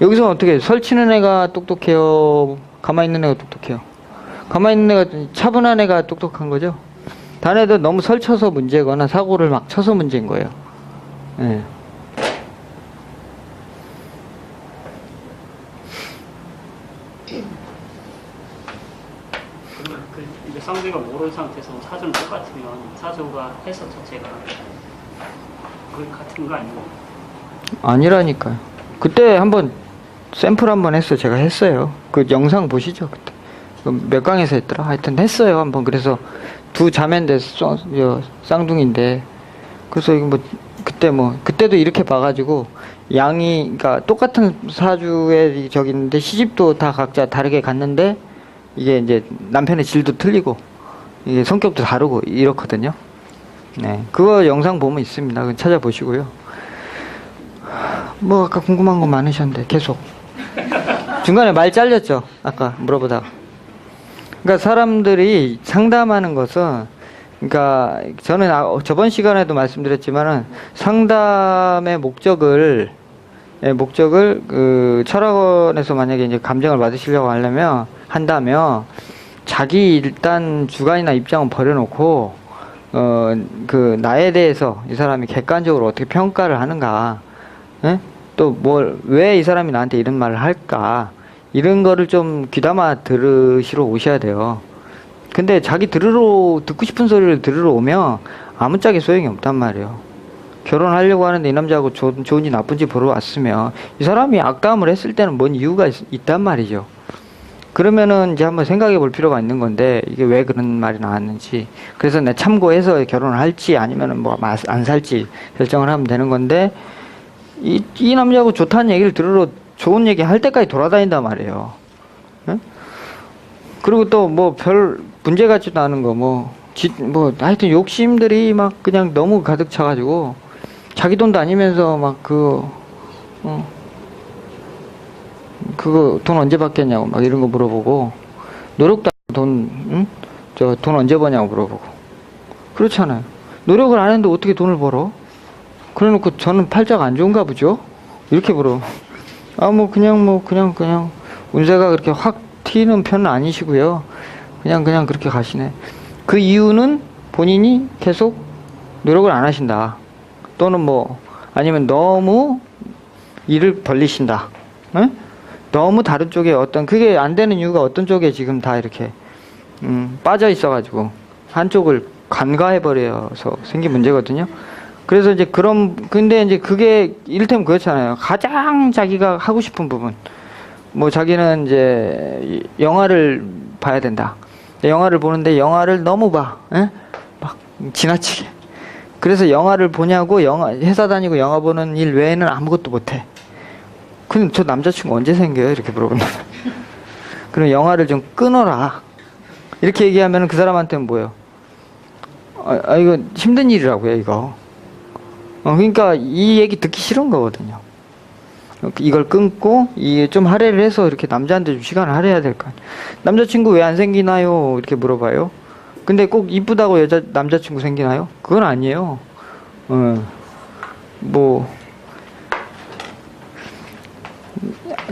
여기서 어떻게 설치는 애가 똑똑해요? 가만히 있는 애가 똑똑해요? 가만히 있는 애가 차분한 애가 똑똑한 거죠. 다른 애들 너무 설쳐서 문제거나 사고를 막 쳐서 문제인 거예요. 예. 그러면 이제 쌍둥이가 모르는 상태에서 사주는 똑같으면 사주가 해석 자체가 그 같은 거 아니고? 아니라니까요. 그때 한번 샘플 한번 했어요. 제가 했어요. 그 영상 보시죠. 그때 몇 강에서 했더라. 하여튼 했어요. 한번. 그래서 두 자매인데 쌍둥이인데 그래서 이거 그때도 이렇게 봐가지고 양이 그러니까 똑같은 사주에 저기 있는데 시집도 다 각자 다르게 갔는데 이게 이제 남편의 질도 틀리고 이게 성격도 다르고 이렇거든요. 네, 그거 영상 보면 있습니다. 그건 찾아보시고요. 뭐 아까 궁금한 거 많으셨는데 계속 중간에 말 잘렸죠. 아까 물어보다가. 그러니까 사람들이 상담하는 것은 그러니까 저는 저번 시간에도 말씀드렸지만은 상담의 목적을 그 철학원에서 만약에 이제 감정을 받으시려고 한다면 자기 일단 주관이나 입장은 버려놓고 그 나에 대해서 이 사람이 객관적으로 어떻게 평가를 하는가, 예? 또 왜 이 사람이 나한테 이런 말을 할까, 이런 거를 좀 귀담아 들으시러 오셔야 돼요. 근데 자기 듣고 싶은 소리를 들으러 오면 아무짝에 소용이 없단 말이에요. 결혼하려고 하는데 이 남자하고 좋은지 나쁜지 보러 왔으면 이 사람이 악담을 했을 때는 뭔 이유가 있단 말이죠. 그러면은 이제 한번 생각해 볼 필요가 있는 건데 이게 왜 그런 말이 나왔는지, 그래서 내 참고해서 결혼을 할지 아니면은 안 살지 결정을 하면 되는 건데 이 남자하고 좋다는 얘기를 들으러 좋은 얘기 할 때까지 돌아다닌단 말이에요. 네? 그리고 또 별 문제 같지도 않은 거 하여튼 욕심들이 막 그냥 너무 가득 차가지고 자기 돈도 아니면서 막 그거 돈 언제 받겠냐고 막 이런 거 물어보고, 노력도 돈 언제 버냐고 물어보고. 그렇잖아요. 노력을 안 했는데 어떻게 돈을 벌어? 그래 놓고 저는 팔자가 안 좋은가 보죠? 이렇게 물어. 그냥 운세가 그렇게 확 튀는 편은 아니시고요. 그냥 그렇게 가시네. 그 이유는 본인이 계속 노력을 안 하신다. 또는 뭐 아니면 너무 일을 벌리신다. 응? 너무 다른 쪽에 어떤 그게 안 되는 이유가 어떤 쪽에 지금 다 이렇게 빠져 있어가지고 한쪽을 간과해 버려서 생긴 문제거든요. 그래서 이제 근데 이제 그게 이를테면 그렇잖아요. 가장 자기가 하고 싶은 부분. 뭐 자기는 이제 영화를 봐야 된다. 영화를 보는데 영화를 너무 봐. 에? 막 지나치게. 그래서 영화를 보냐고 회사 다니고 영화 보는 일 외에는 아무것도 못해. 근데 저 남자친구 언제 생겨요? 이렇게 물어본다. 그럼 영화를 좀 끊어라. 이렇게 얘기하면 그 사람한테는 뭐예요? 이거 힘든 일이라고요, 이거. 그러니까 이 얘기 듣기 싫은 거거든요. 이걸 끊고 좀 할애를 해서 이렇게 남자한테 좀 시간을 할애해야 될 거 아니에요. 남자친구 왜 안 생기나요? 이렇게 물어봐요. 근데 꼭 이쁘다고 남자친구 생기나요? 그건 아니에요. 뭐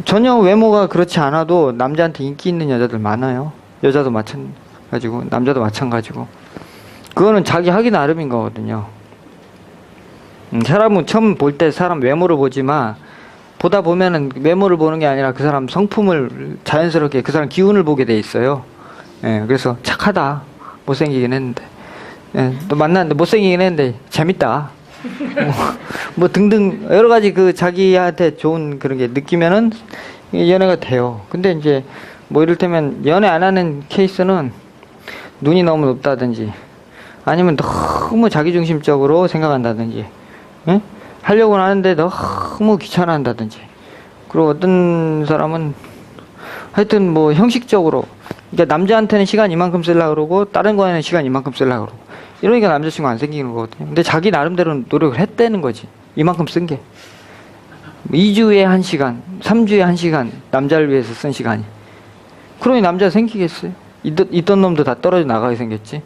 전혀 외모가 그렇지 않아도 남자한테 인기 있는 여자들 많아요. 여자도 마찬가지고 남자도 마찬가지고. 그거는 자기 하기 나름인 거거든요. 사람은 처음 볼 때 사람 외모를 보지만 보다 보면은 외모를 보는 게 아니라 그 사람 성품을 자연스럽게 그 사람 기운을 보게 돼 있어요. 예, 그래서 착하다. 못생기긴 했는데. 예, 또 만났는데 못생기긴 했는데 재밌다. 뭐 등등 여러 가지 그 자기한테 좋은 그런 게 느끼면은 연애가 돼요. 근데 이제 뭐 이를테면 연애 안 하는 케이스는 눈이 너무 높다든지 아니면 너무 자기중심적으로 생각한다든지 예? 하려고는 하는데 너무 귀찮아한다든지 그리고 어떤 사람은 하여튼 뭐 형식적으로 그러니까 남자한테는 시간 이만큼 쓰려고 그러고 다른 거에는 시간 이만큼 쓰려고 그러고 이러니까 남자친구 안 생기는 거거든요. 근데 자기 나름대로 노력을 했다는 거지. 이만큼 쓴 게 2주에 1시간 3주에 1시간 남자를 위해서 쓴 시간이 그러니 남자 생기겠어요? 있던 놈도 다 떨어져 나가게 생겼지.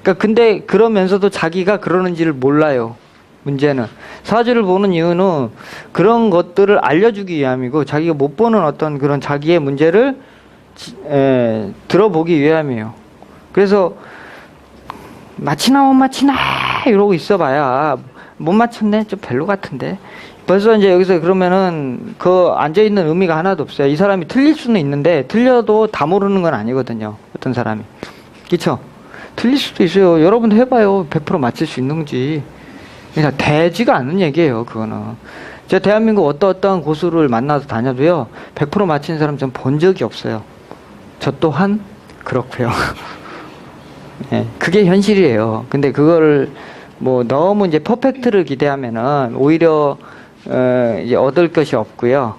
그러니까 근데 그러면서도 자기가 그러는지를 몰라요. 문제는 사주를 보는 이유는 그런 것들을 알려주기 위함이고 자기가 못 보는 어떤 그런 자기의 문제를 들어보기 위함이에요. 그래서 맞히나 못 맞히나 이러고 있어봐야 못 맞췄네 좀 별로 같은데 벌써 이제 여기서 그러면은 그 앉아있는 의미가 하나도 없어요. 이 사람이 틀릴 수는 있는데 틀려도 다 모르는 건 아니거든요. 어떤 사람이 그쵸? 틀릴 수도 있어요. 여러분도 해봐요. 100% 맞힐 수 있는지. 그냥 되지가 않는 얘기예요. 그거는 제가 대한민국 어떠한 고수를 만나서 다녀도요 100% 맞히는 사람 전 본 적이 없어요. 저 또한 그렇고요. 네, 그게 현실이에요. 근데 그거를 뭐 너무 이제 퍼펙트를 기대하면은 오히려 이제 얻을 것이 없고요.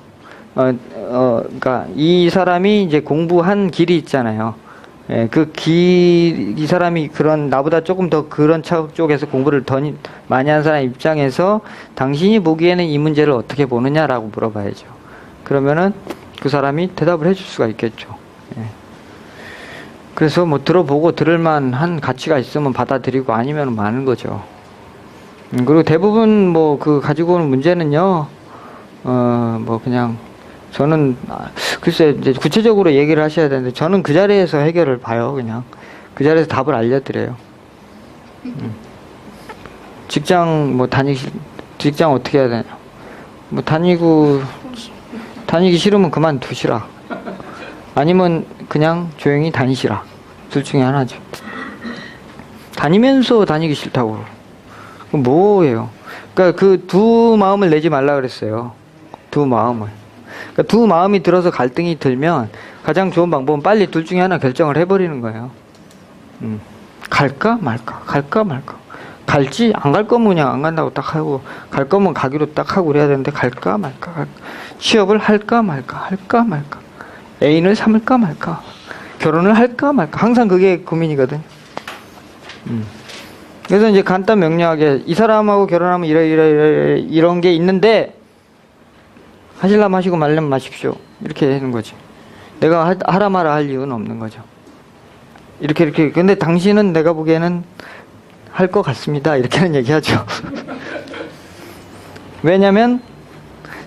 그러니까 이 사람이 이제 공부한 길이 있잖아요. 예, 이 사람이 그런 나보다 조금 더 그런 쪽에서 공부를 더 많이 한 사람 입장에서 당신이 보기에는 이 문제를 어떻게 보느냐라고 물어봐야죠. 그러면은 그 사람이 대답을 해줄 수가 있겠죠. 예. 그래서 뭐 들어보고 들을만한 가치가 있으면 받아들이고 아니면 마는 거죠. 그리고 대부분 뭐 그 가지고 오는 문제는요, 뭐 그냥 저는 글쎄 이제 구체적으로 얘기를 하셔야 되는데 저는 그 자리에서 해결을 봐요. 그냥 그 자리에서 답을 알려드려요. 직장 직장 어떻게 해야 되냐? 뭐 다니기 싫으면 그만두시라. 아니면 그냥 조용히 다니시라. 둘 중에 하나죠. 다니면서 다니기 싫다고. 그럼 뭐예요? 그러니까 그 두 마음을 내지 말라 그랬어요. 두 마음을. 그러니까 두 마음이 들어서 갈등이 들면 가장 좋은 방법은 빨리 둘 중에 하나 결정을 해버리는 거예요. 갈까 말까, 갈까 말까. 갈지 안 갈 거면 그냥 안 간다고 딱 하고 갈 거면 가기로 딱 하고 그래야 되는데 갈까 말까. 취업을 할까 말까, 할까 말까. 애인을 삼을까 말까. 결혼을 할까 말까. 항상 그게 고민이거든. 그래서 이제 간단 명료하게 이 사람하고 결혼하면 이런 게 있는데 하실라면 하시고 말려면 마십시오. 이렇게 하는 거지. 내가 하라 마라 할 이유는 없는 거죠. 이렇게. 근데 당신은 내가 보기에는 할 것 같습니다. 이렇게는 얘기하죠. 왜냐면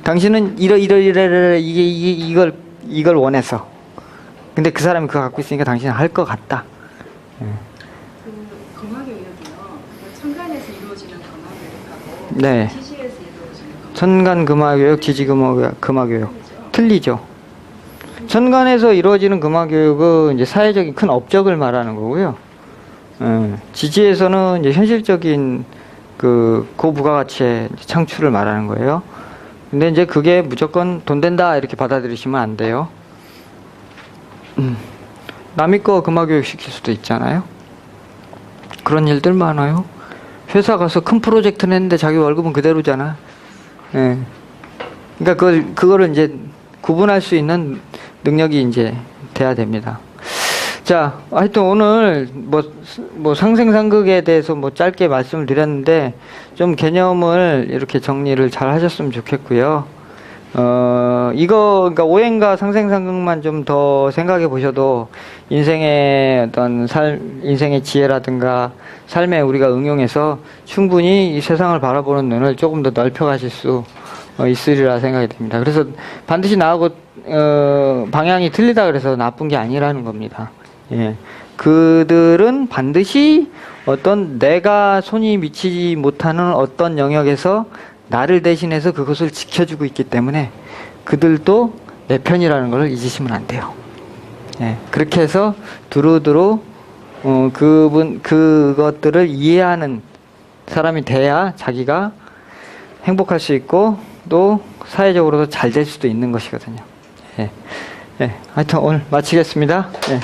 당신은 이걸 원해서. 근데 그 사람이 그거 갖고 있으니까 당신은 할 것 같다. 그 공학의 의학이요. 천간에서 이루어지는 네. 지시에서 이루어지는 거. 천간금화교육, 지지금화교육 틀리죠. 천간에서 이루어지는 금화교육은 이제 사회적인 큰 업적을 말하는 거고요. 지지에서는 이제 현실적인 그 고부가가치의 창출을 말하는 거예요. 근데 이제 그게 무조건 돈 된다 이렇게 받아들이시면 안 돼요. 남의 거 금화교육 시킬 수도 있잖아요. 그런 일들 많아요. 회사 가서 큰 프로젝트 냈는데 자기 월급은 그대로잖아. 예. 그러니까 그거를 이제 구분할 수 있는 능력이 이제 돼야 됩니다. 자, 하여튼 오늘 뭐 상생상극에 대해서 뭐 짧게 말씀을 드렸는데 좀 개념을 이렇게 정리를 잘 하셨으면 좋겠고요. 그러니까 오행과 상생상극만 좀 더 생각해 보셔도 인생의 어떤 인생의 지혜라든가 삶에 우리가 응용해서 충분히 이 세상을 바라보는 눈을 조금 더 넓혀 가실 수 있으리라 생각이 듭니다. 그래서 반드시 나하고 방향이 틀리다 그래서 나쁜 게 아니라는 겁니다. 예. 그들은 반드시 어떤 내가 손이 미치지 못하는 어떤 영역에서 나를 대신해서 그것을 지켜주고 있기 때문에 그들도 내 편이라는 걸 잊으시면 안 돼요. 예. 그렇게 해서 두루두루 그것들을 이해하는 사람이 돼야 자기가 행복할 수 있고 또 사회적으로도 잘 될 수도 있는 것이거든요. 예. 예. 하여튼 오늘 마치겠습니다. 예.